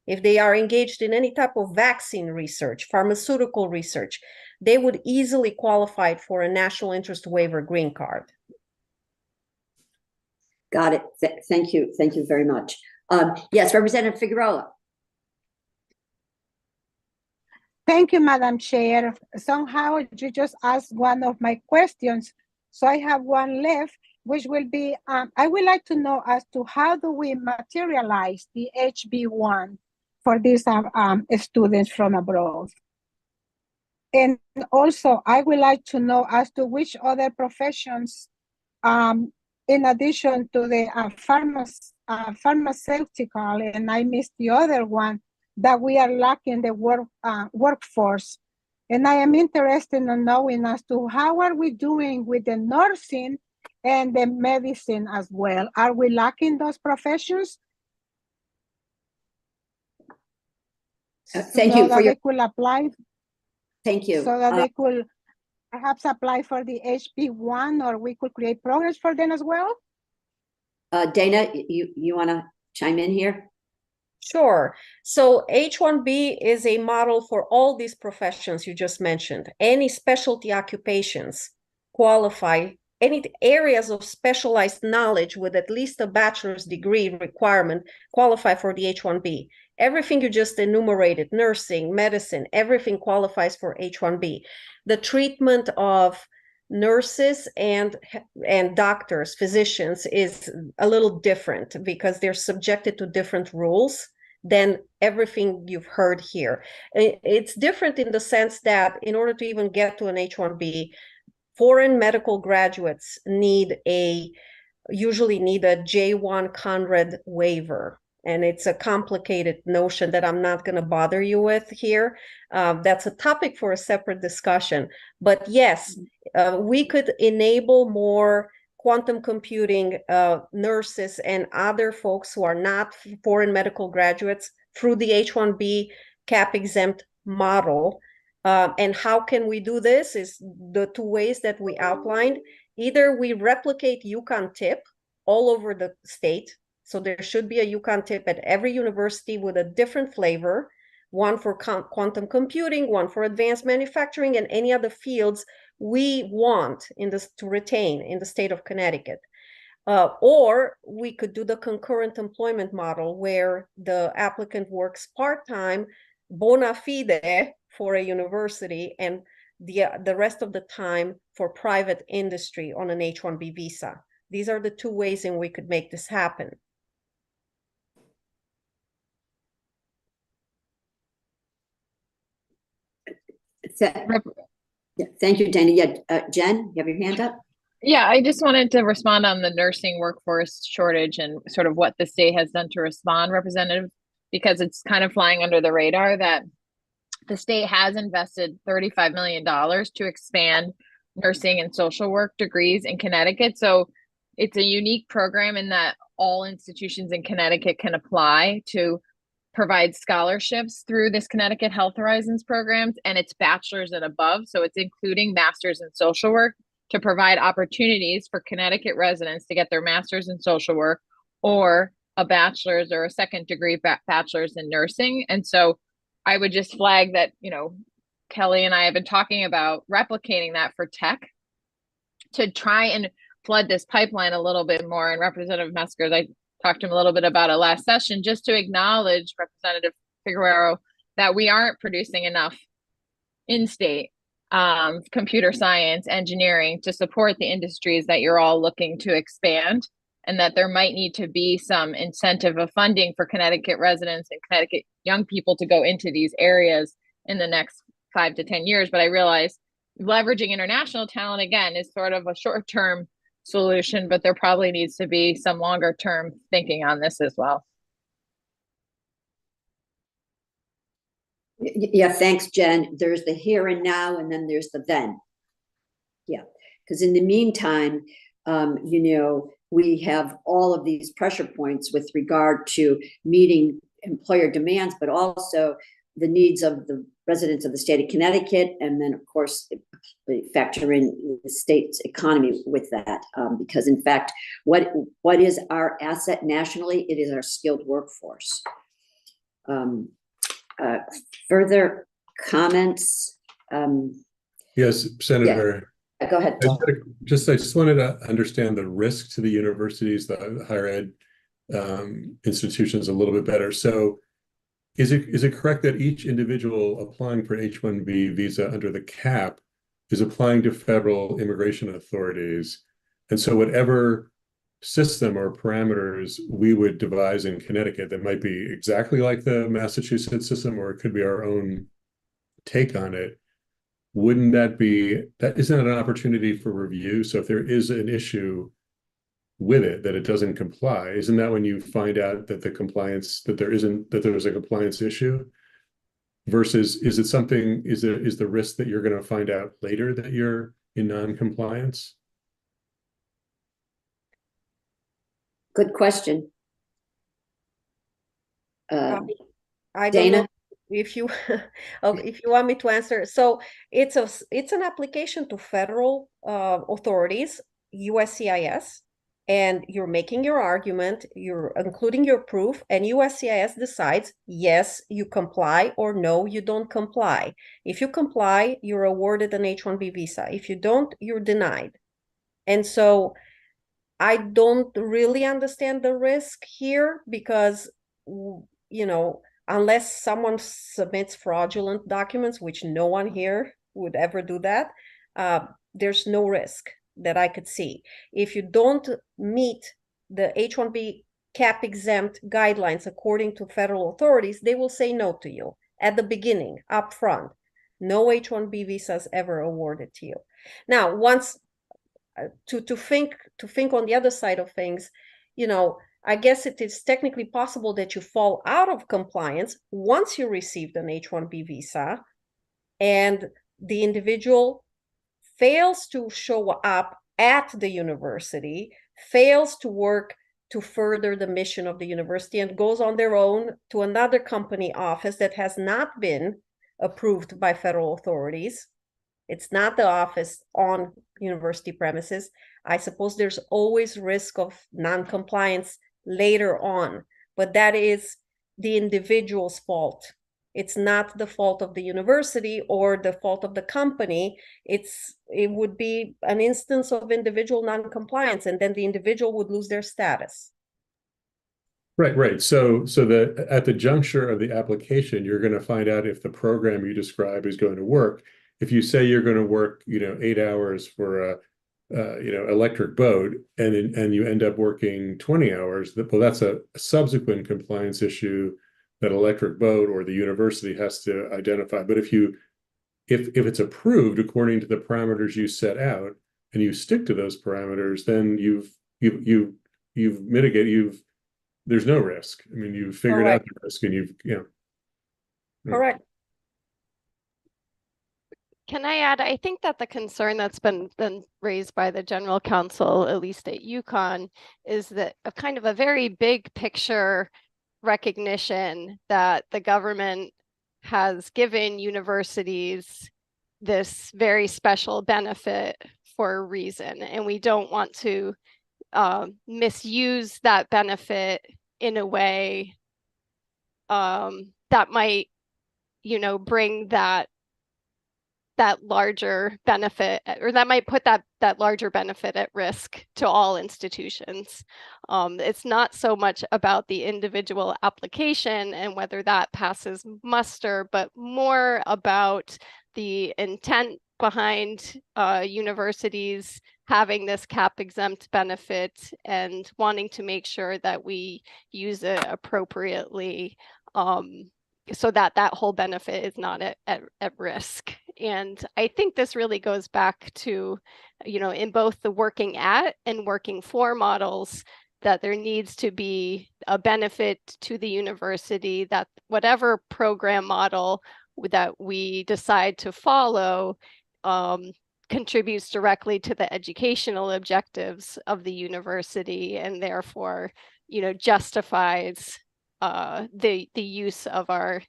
If they are engaged in any type of vaccine research, pharmaceutical research, they would easily qualify for a national interest waiver green card. Got it. Thank you. Thank you very much. Yes, Representative Figueroa. Thank you, Madam Chair. Somehow you just asked one of my questions, so I have one left, which will be, I would like to know as to how do we materialize the HB1 for these students from abroad? And also, I would like to know as to which other professions, in addition to the pharmaceutical, and I missed the other one, that we are lacking the workforce. And I am interested in knowing as to how are we doing with the nursing and the medicine as well. Are we lacking those professions? Thank you for your. They could apply. Thank you. So that they could perhaps apply for the HB1, or we could create programs for them as well. Dana, you want to chime in here? Sure. So H-1B is a model for all these professions you just mentioned. Any specialty occupations qualify, any areas of specialized knowledge with at least a bachelor's degree requirement qualify for the H-1B. Everything you just enumerated, nursing, medicine, everything qualifies for H-1B. The treatment of nurses and doctors, physicians, is a little different because they're subjected to different rules than everything you've heard here. It's different in the sense that in order to even get to an H-1B, foreign medical graduates usually need a J1 Conrad waiver. And it's a complicated notion that I'm not going to bother you with here. That's a topic for a separate discussion. But yes, we could enable more quantum computing nurses and other folks who are not foreign medical graduates through the H-1B cap exempt model. And how can we do this is the two ways that we outlined. Either we replicate UConn TIP all over the state. So there should be a UConn TIP at every university with a different flavor, one for quantum computing, one for advanced manufacturing, and any other fields we want to retain in the state of Connecticut. Or we could do the concurrent employment model where the applicant works part-time, bona fide for a university, and the rest of the time for private industry on an H-1B visa. These are the two ways in which we could make this happen. Thank you, Dana. Yeah, Jen, you have your hand up? Yeah, I just wanted to respond on the nursing workforce shortage and sort of what the state has done to respond, Representative, because it's kind of flying under the radar that the state has invested $35 million to expand nursing and social work degrees in Connecticut. So it's a unique program in that all institutions in Connecticut can apply to provides scholarships through this Connecticut Health Horizons programs, and it's bachelor's and above. So it's including master's in social work to provide opportunities for Connecticut residents to get their master's in social work or a bachelor's or a second degree bachelor's in nursing. And so I would just flag that, you know, Kelly and I have been talking about replicating that for tech to try and flood this pipeline a little bit more. And Representative Meskers, I talked to him a little bit about it last session, just to acknowledge Representative Figueroa that we aren't producing enough in-state computer science, engineering to support the industries that you're all looking to expand, and that there might need to be some incentive of funding for Connecticut residents and Connecticut young people to go into these areas in the next 5 to 10 years. But I realize leveraging international talent, again, is sort of a short-term solution, but there probably needs to be some longer-term thinking on this as well. Yeah, thanks, Jen. There's the here and now, and then there's the then. Yeah, because in the meantime, you know, we have all of these pressure points with regard to meeting employer demands, but also the needs of the residents of the state of Connecticut, and then, of course, factor in the state's economy with that. Because, in fact, what is our asset nationally? It is our skilled workforce. Further comments? Yes, Senator. Yeah. Go ahead. I just wanted to understand the risk to the universities, the higher ed institutions a little bit better. So is it correct that each individual applying for an H-1B visa under the cap is applying to federal immigration authorities? And so whatever system or parameters we would devise in Connecticut that might be exactly like the Massachusetts system, or it could be our own take on it, wouldn't that isn't it an opportunity for review? So if there is an issue with it, that it doesn't comply, isn't that when you find out that there's a compliance issue? Versus, is the risk that you're going to find out later that you're in non-compliance? Good question. I don't Dana? know if you if you want me to answer. So it's an application to federal authorities, USCIS, and you're making your argument, you're including your proof, and USCIS decides, yes, you comply, or no, you don't comply. If you comply, you're awarded an H-1B visa. If you don't, you're denied. And so I don't really understand the risk here because, you know, unless someone submits fraudulent documents, which no one here would ever do that, there's no risk that I could see. If you don't meet the H-1B cap exempt guidelines according to federal authorities, they will say no to you at the beginning, up front. No H-1B visas ever awarded to you. Now, once to think on the other side of things, you know, I guess it is technically possible that you fall out of compliance once you received an H-1B visa and the individual fails to show up at the university, fails to work to further the mission of the university, and goes on their own to another company office that has not been approved by federal authorities. It's not the office on university premises. I suppose there's always risk of non-compliance later on, but that is the individual's fault. It's not the fault of the university or the fault of the company. It would be an instance of individual non-compliance, and then the individual would lose their status. Right. So at the juncture of the application, you're going to find out if the program you describe is going to work. If you say you're going to work, 8 hours for a, electric boat, and you end up working 20 hours, well, that's a subsequent compliance issue that electric boat or the university has to identify. But if it's approved according to the parameters you set out and you stick to those parameters, then you've mitigated, there's no risk. I mean, you've figured out the risk and Correct. Can I add, I think that the concern that's been raised by the general counsel, at least at UConn, is that a kind of a very big picture recognition that the government has given universities this very special benefit for a reason, and we don't want to misuse that benefit in a way that might, bring that larger benefit, or that might put that larger benefit at risk to all institutions. It's not so much about the individual application and whether that passes muster, but more about the intent behind universities having this cap exempt benefit and wanting to make sure that we use it appropriately, so that whole benefit is not at risk. And I think this really goes back to, in both the working at and working for models, that there needs to be a benefit to the university, that whatever program model that we decide to follow contributes directly to the educational objectives of the university, and therefore, justifies the use of our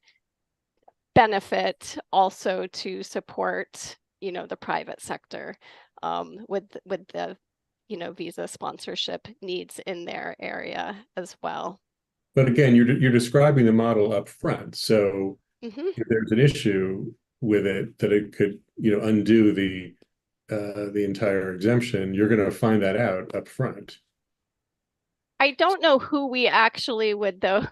benefit also to support, the private sector with the, visa sponsorship needs in their area as well. But again, you're describing the model up front. So Mm-hmm. if there's an issue with it, that it could, undo the entire exemption, you're going to find that out up front. I don't know who we actually would, though,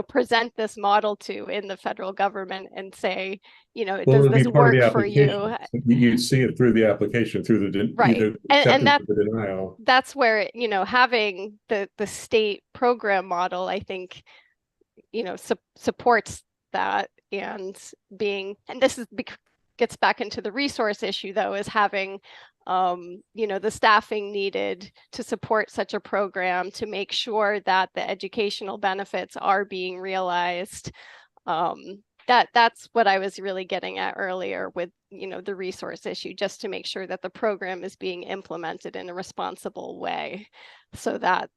present this model to in the federal government and say, does this work for you? You'd see it through the application, through the right, either and acceptance or the denial. That's where, having the state program model, I think, supports that, and this gets back into the resource issue, though, is having the staffing needed to support such a program, to make sure that the educational benefits are being realized. That's what I was really getting at earlier with, the resource issue, just to make sure that the program is being implemented in a responsible way, so that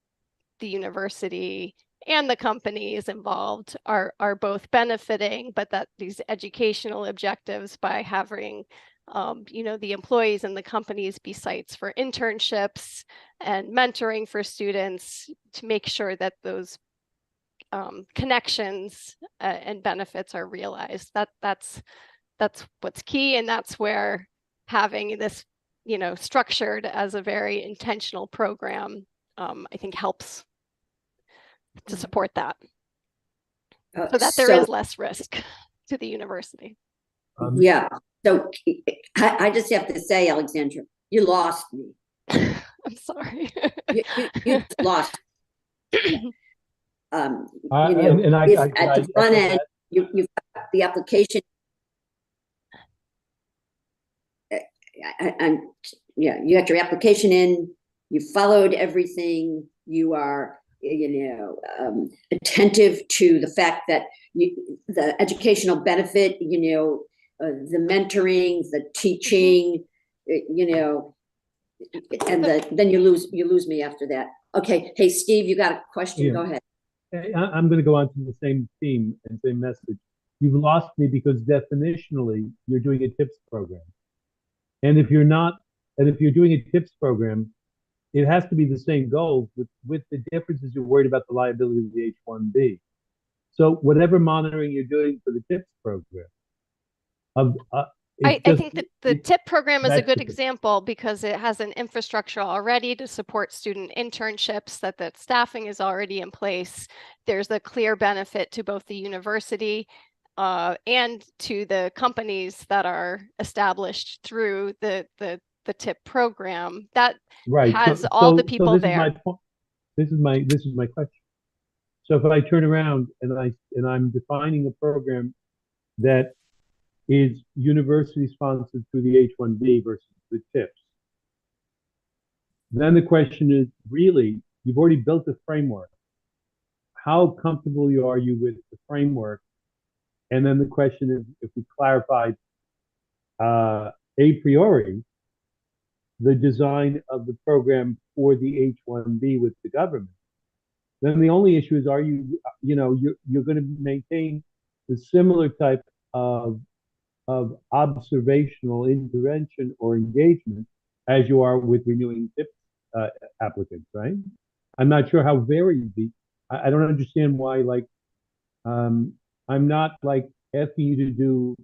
the university and the companies involved are both benefiting, but that these educational objectives, by having the employees and the companies be sites for internships and mentoring for students, to make sure that those connections and benefits are realized. That's what's key, and that's where having this, structured as a very intentional program, I think helps to support that, so that there is less risk to the university. Yeah. So I just have to say, Alexandra, you lost me. I'm sorry. you lost. At the front end, you've got the application. You got your application in. You followed everything. You are, attentive to the fact that the educational benefit, the mentoring, the teaching, and then you lose me after that. Okay. Hey, Steve, you got a question? Yeah. Go ahead. I'm going to go on to the same theme and same message. You've lost me because definitionally you're doing a TIPS program. And if you're doing a TIPS program, it has to be the same goals, with the differences you're worried about the liability of the H-1B. So whatever monitoring you're doing for the TIPS program, I think that the TIP program is a good example, because it has an infrastructure already to support student internships, that staffing is already in place. There's a clear benefit to both the university and to the companies that are established through the TIP program, that has all the people there. This is my question. So if I turn around and I'm defining a program that is university sponsored through the H-1B versus the TIPS, then the question is, really, you've already built a framework. How comfortable are you with the framework? And then the question is, if we clarify a priori the design of the program for the H-1B with the government, then the only issue is, are you, you're going to maintain the similar type of observational intervention or engagement as you are with renewing TIP applicants, right? I'm not sure how varied I don't understand why, like, I'm not like asking you to do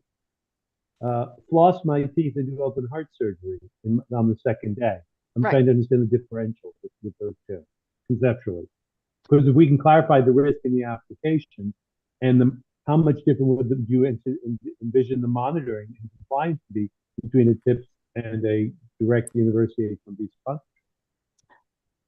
floss my teeth and do open heart surgery on the second day. I'm Right. trying to understand the differential with those two conceptually. Because if we can clarify the risk in the application and how much different would you envision the monitoring and compliance to be between a TIPS and a direct university H-1B sponsor?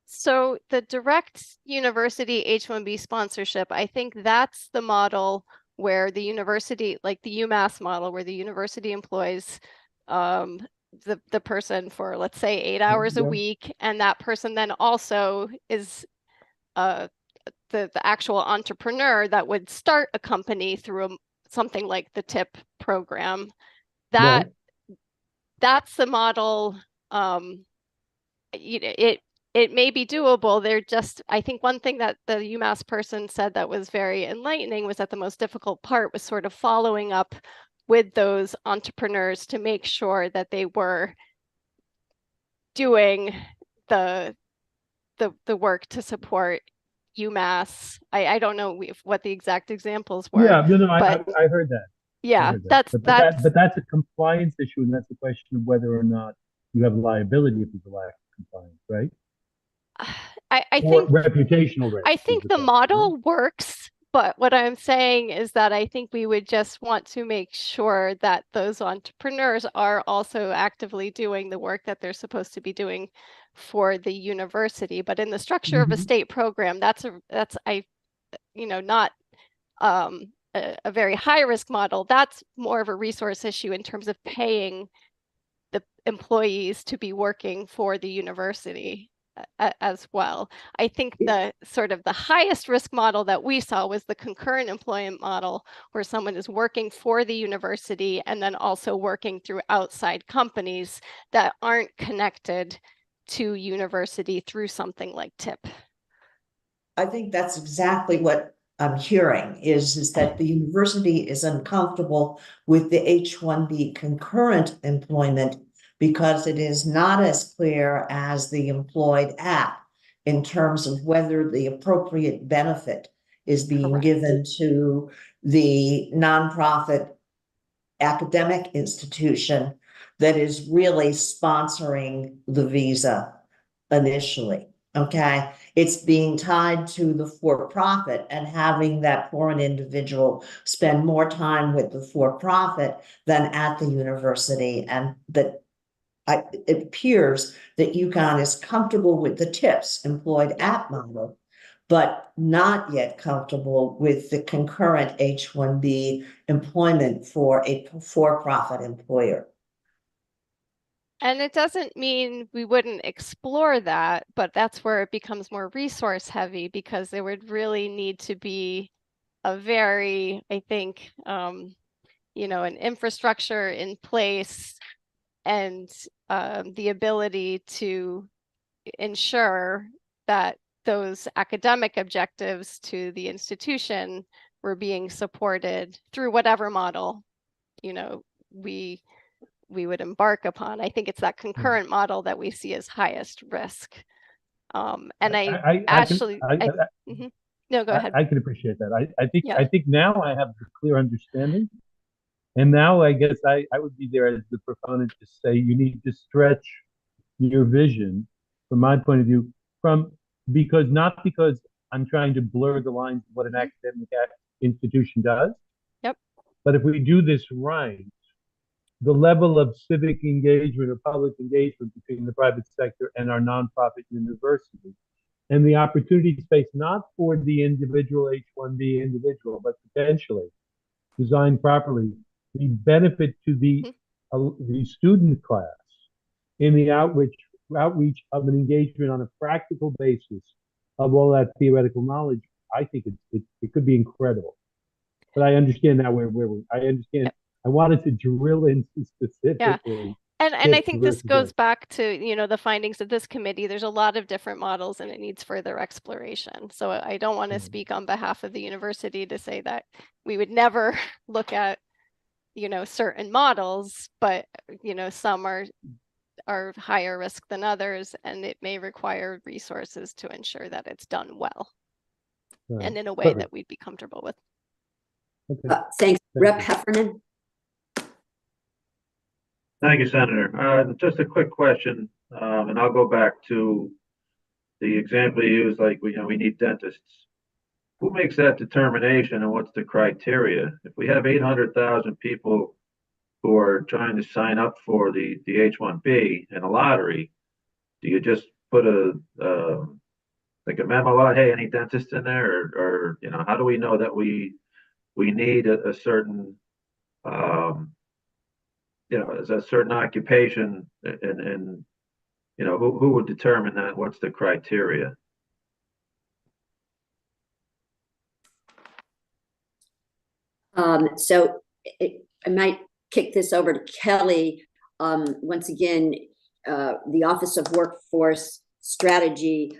So the direct university H-1B sponsorship, I think that's the model where the university, like the UMass model, where the university employs the person for, let's say, 8 hours a week, and that person then also is the actual entrepreneur that would start a company through something like the TIP program. That's the model. It may be doable. I think one thing that the UMass person said that was very enlightening was that the most difficult part was sort of following up with those entrepreneurs to make sure that they were doing the work to support UMass. I don't know what the exact examples were. Yeah, no, but I heard that. Yeah, heard that. But that's a compliance issue, and that's a question of whether or not you have liability if there's a lack of compliance, right? I think reputational risk. I think the model works, but what I'm saying is that I think we would just want to make sure that those entrepreneurs are also actively doing the work that they're supposed to be doing for the university. But in the structure of a state program, that's not a very high risk model. That's more of a resource issue in terms of paying the employees to be working for the university as well. I think the sort of the highest risk model that we saw was the concurrent employment model, where someone is working for the university and then also working through outside companies that aren't connected to university through something like TIP. I think that's exactly what I'm hearing is that the university is uncomfortable with the H-1B concurrent employment because it is not as clear as the employed app in terms of whether the appropriate benefit is being given to the nonprofit academic institution that is really sponsoring the visa initially. Okay, it's being tied to the for-profit and having that foreign individual spend more time with the for-profit than at the university, and that it appears that UConn is comfortable with the TIPS employed app model, but not yet comfortable with the concurrent H-1B employment for a for-profit employer. And it doesn't mean we wouldn't explore that, but that's where it becomes more resource heavy, because there would really need to be a very, I think, an infrastructure in place and the ability to ensure that those academic objectives to the institution were being supported through whatever model, we would embark upon. I think it's that concurrent model that we see as highest risk. No, go ahead. I can appreciate that. I think now I have the clear understanding. And now I guess I would be there as the proponent to say you need to stretch your vision from my point of view, not because I'm trying to blur the lines of what an academic institution does. Yep. But if we do this right, the level of civic engagement or public engagement between the private sector and our nonprofit university, and the opportunity space not for the individual H-1B individual, but potentially designed properly, the benefit to the student class in the outreach of an engagement on a practical basis of all that theoretical knowledge, I think it could be incredible. But I understand now where I understand. I wanted to drill into specifically And I think this versus goes that. back to, the findings of this committee. There's a lot of different models and it needs further exploration. So I don't want to speak on behalf of the university to say that we would never look at, certain models, but, some are higher risk than others, and it may require resources to ensure that it's done well and in a way that we'd be comfortable with. Okay. Thanks, Rep. you. Heffernan. Thank you, Senator. Just a quick question, and I'll go back to the example you used, like we need dentists. Who makes that determination and what's the criteria? If we have 800,000 people who are trying to sign up for the H-1B in a lottery, do you just put a memo out, hey, any dentists in there, or how do we know that we need a certain as a certain occupation, and who would determine that? What's the criteria? So I might kick this over to Kelly. Once again, the Office of Workforce Strategy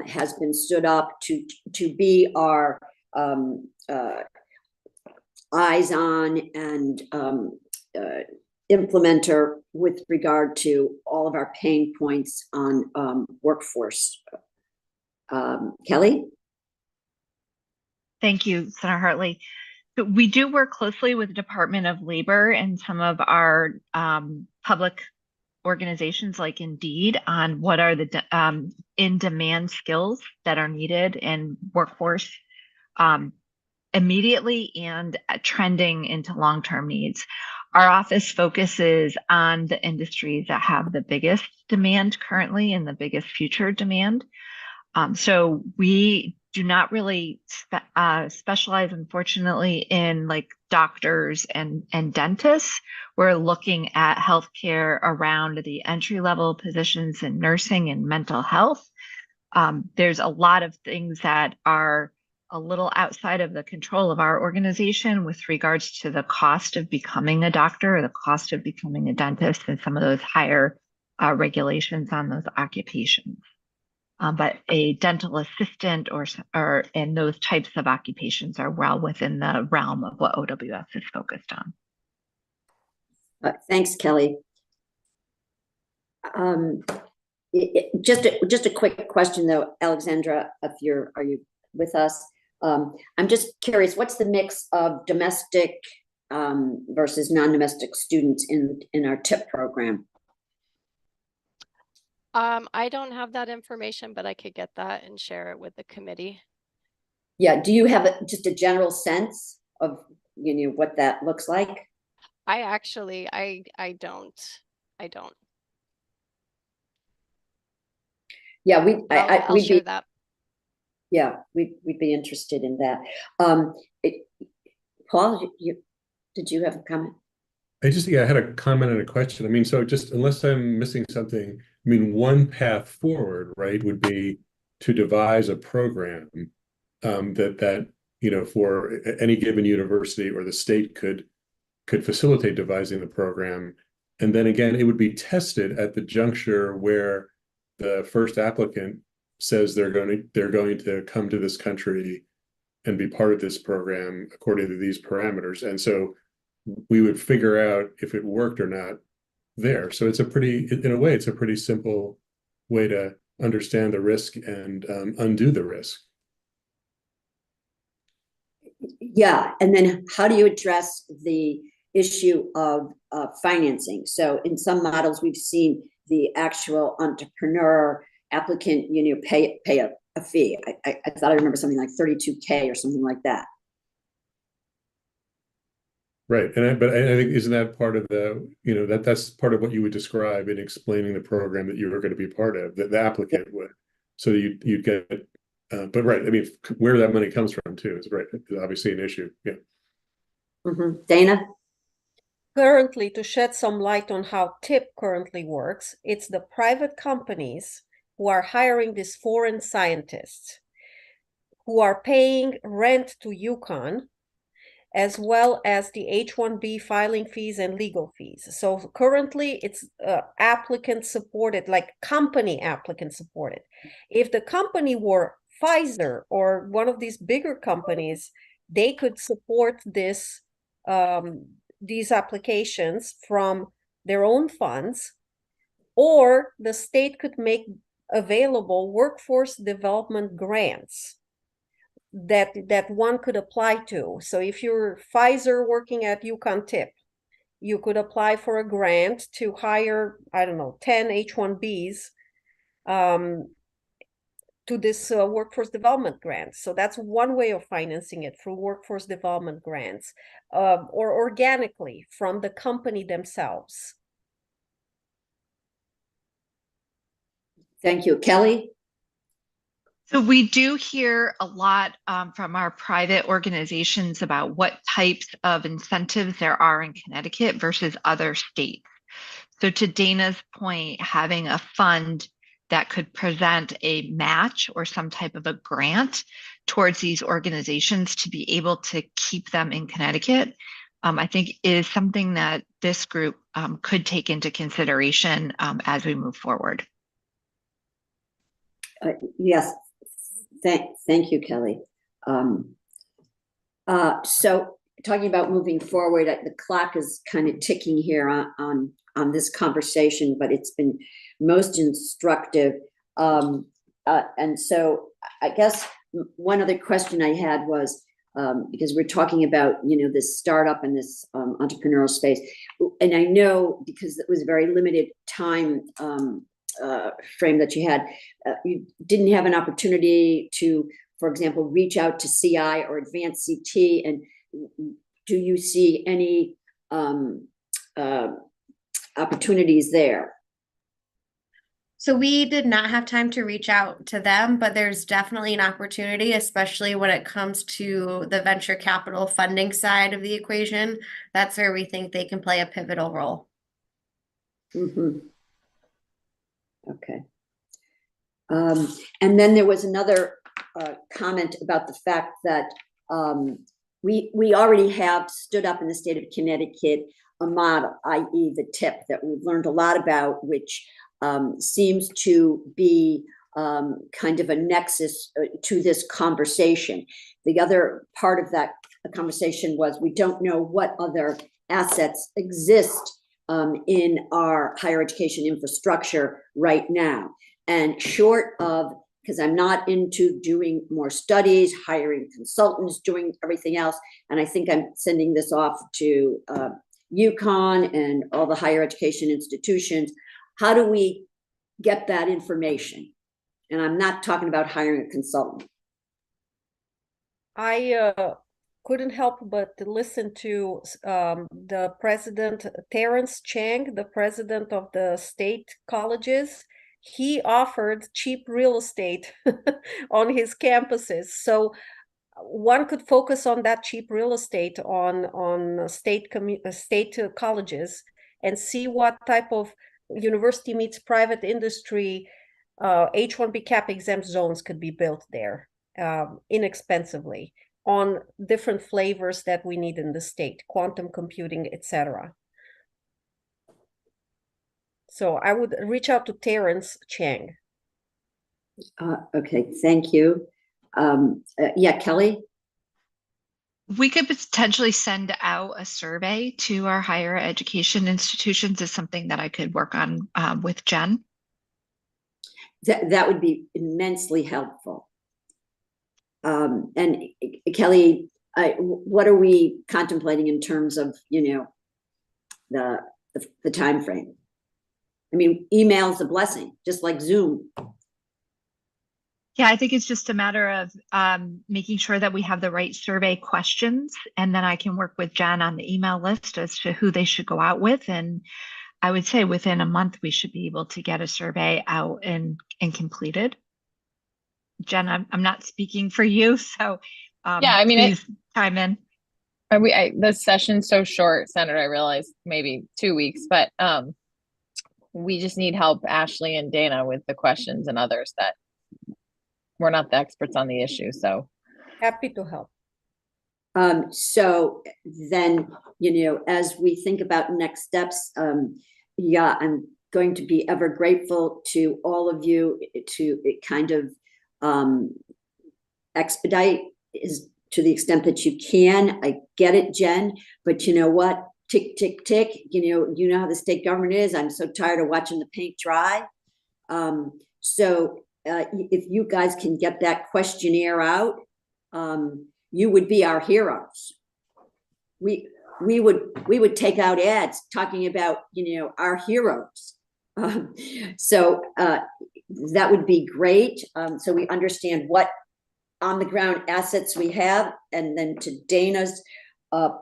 has been stood up to be our eyes on and implementer with regard to all of our pain points on workforce. Kelly? Thank you, Senator Hartley. So we do work closely with the Department of Labor and some of our public organizations like Indeed on what are the in-demand skills that are needed in workforce immediately and trending into long-term needs. Our office focuses on the industries that have the biggest demand currently and the biggest future demand. So we do not really specialize, unfortunately, in like doctors and dentists. We're looking at healthcare around the entry-level positions in nursing and mental health. There's a lot of things that are a little outside of the control of our organization with regards to the cost of becoming a doctor or the cost of becoming a dentist and some of those higher regulations on those occupations. But a dental assistant or in those types of occupations are well within the realm of what OWS is focused on. Thanks, Kelly. Just a quick question though, Alexandra, are you with us? I'm just curious, what's the mix of domestic versus non-domestic students in our TIP program? I don't have that information, but I could get that and share it with the committee. Yeah, do you have just a general sense of what that looks like? I don't. Yeah, I'll share that. Yeah, we'd be interested in that. Paul, did you have a comment? I had a comment and a question. I mean, so just unless I'm missing something, I mean, one path forward, right, would be to devise a program that for any given university or the state could facilitate devising the program, and then again, it would be tested at the juncture where the first applicant says they're going to come to this country and be part of this program according to these parameters, and so we would figure out if it worked or not there. So it's in a way, it's a pretty simple way to understand the risk and undo the risk. Yeah, and then how do you address the issue of financing? So in some models, we've seen the actual entrepreneur applicant, pay a fee. I thought I remember something like $32K or something like that. Right, but I think isn't that part of the that's part of what you would describe in explaining the program that you were going to be part of, that the applicant would, so you'd get, but right, I mean, where that money comes from too is right, is obviously an issue. Yeah. Dana? Currently, to shed some light on how TIP currently works, it's the private companies who are hiring these foreign scientists who are paying rent to UConn, as well as the H-1B filing fees and legal fees. So currently it's applicant supported, like company applicant supported. If the company were Pfizer or one of these bigger companies, they could support this these applications from their own funds, or the state could make available workforce development grants that one could apply to. So if you're Pfizer working at UConn TIP, you could apply for a grant to hire, I don't know, 10 H-1Bs to this workforce development grant. So that's one way of financing it, through workforce development grants, or organically from the company themselves. Thank you. Kelly? So we do hear a lot from our private organizations about what types of incentives there are in Connecticut versus other states. So to Dana's point, having a fund that could present a match or some type of a grant towards these organizations to be able to keep them in Connecticut, I think is something that this group could take into consideration as we move forward. Yes. Thank you, Kelly. So talking about moving forward, the clock is kind of ticking here on this conversation, but it's been most instructive. And so I guess one other question I had was, because we're talking about, this startup and this entrepreneurial space, and I know because it was a very limited time frame that you had, you didn't have an opportunity to, for example, reach out to CI or Advanced CT, and do you see any opportunities there? So we did not have time to reach out to them, but there's definitely an opportunity, especially when it comes to the venture capital funding side of the equation. That's where we think they can play a pivotal role. Mm-hmm. Okay. And then there was another comment about the fact that we already have stood up in the state of Connecticut a model, i.e. the TIP, that we've learned a lot about, which seems to be kind of a nexus to this conversation. The other part of that conversation was we don't know what other assets exist in our higher education infrastructure right now. And short of, because I'm not into doing more studies, hiring consultants, doing everything else, and I think I'm sending this off to UConn and all the higher education institutions. How do we get that information? And I'm not talking about hiring a consultant. I couldn't help but to listen to the president, Terrence Chang, the president of the state colleges. He offered cheap real estate on his campuses. So one could focus on that cheap real estate on state colleges and see what type of university meets private industry H-1B cap exempt zones could be built there inexpensively on different flavors that we need in the state, quantum computing, etc. So I would reach out to Terrence Chang. Okay, thank you. Yeah, Kelly? We could potentially send out a survey to our higher education institutions, is something that I could work on with Jen. That would be immensely helpful. And Kelly, what are we contemplating in terms of, the time frame? I mean, email is a blessing, just like Zoom. Yeah, I think it's just a matter of making sure that we have the right survey questions, and then I can work with Jen on the email list as to who they should go out with. And I would say within a month, we should be able to get a survey out and completed. Jen, I'm not speaking for you, so yeah, I mean, please chime in. The session's so short, Senator, I realize maybe 2 weeks, but we just need help, Ashley and Dana, with the questions and others that we're not the experts on the issue. So happy to help. So then, as we think about next steps, yeah, I'm going to be ever grateful to all of you to kind of expedite is to the extent that you can. I get it, Jen, but you know what? Tick, tick, tick. You know how the state government is. I'm so tired of watching the paint dry. So if you guys can get that questionnaire out, you would be our heroes. We would take out ads talking about our heroes. So that would be great. So we understand what on the ground assets we have, and then to Dana's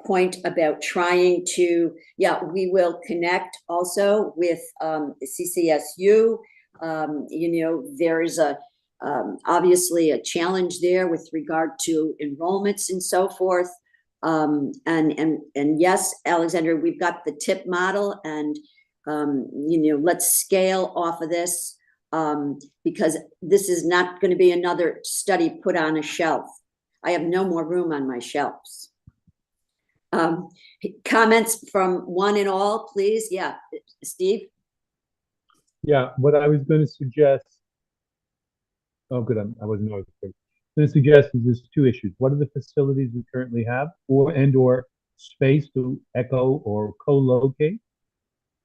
point about trying to, we will connect also with CCSU. There's obviously a challenge there with regard to enrollments and so forth. And yes, Alexandra, we've got the TIP model, and let's scale off of this, because this is not going to be another study put on a shelf. I have no more room on my shelves. Comments from one and all, please. Yeah, Steve? Yeah, what I was going to suggest, oh, good, I wasn't noticed. I'm going to suggest is there's two issues. What are the facilities we currently have, or space to echo or co-locate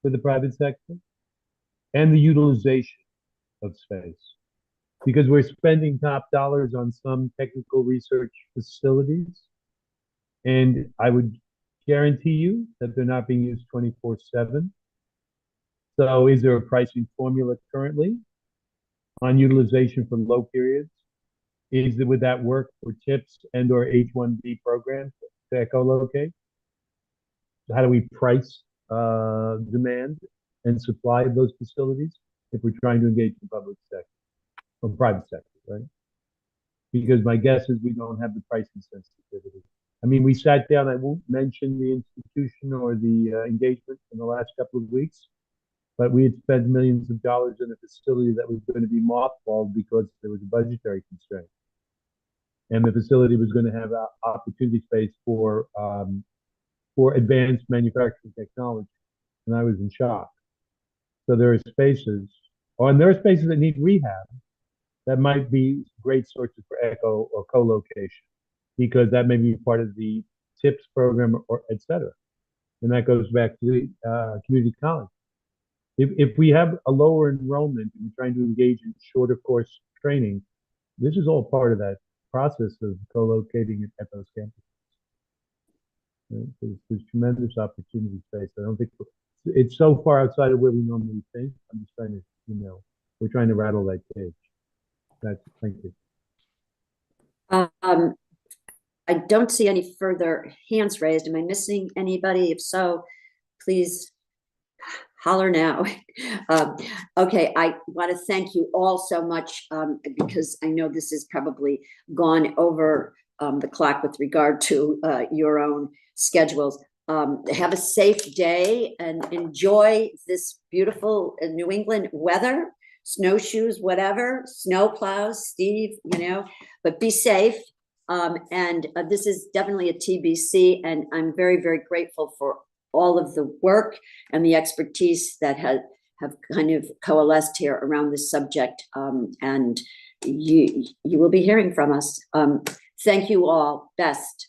for the private sector, and the utilization of space, because we're spending top dollars on some technical research facilities, and I would guarantee you that they're not being used 24/7. So is there a pricing formula currently on utilization for low periods? Would that work for TIPS and or H-1B programs to echo-locate? How do we price demand and supply of those facilities if we're trying to engage the public sector or private sector, right? Because my guess is we don't have the pricing sensitivity. I mean, we sat down, I won't mention the institution or the engagement in the last couple of weeks, but we had spent millions of dollars in a facility that was going to be mothballed because there was a budgetary constraint. And the facility was going to have opportunity space for advanced manufacturing technology. And I was in shock. So there are spaces, and there are spaces that need rehab that might be great sources for echo or co-location, because that may be part of the TIPS program or et cetera. And that goes back to the community college. If we have a lower enrollment and we're trying to engage in shorter course training, this is all part of that process of co-locating at those campuses. There's tremendous opportunity space. I don't think it's so far outside of where we normally think. I'm just trying to, we're trying to rattle that cage. Thank you. I don't see any further hands raised. Am I missing anybody? If so, please holler now. Okay, I want to thank you all so much, because I know this has probably gone over the clock with regard to your own schedules. Have a safe day and enjoy this beautiful New England weather, snowshoes, whatever, snow plows, Steve, but be safe. And this is definitely a TBC, and I'm very, very grateful for all of the work and the expertise that have kind of coalesced here around this subject. And you will be hearing from us. Thank you all. Best.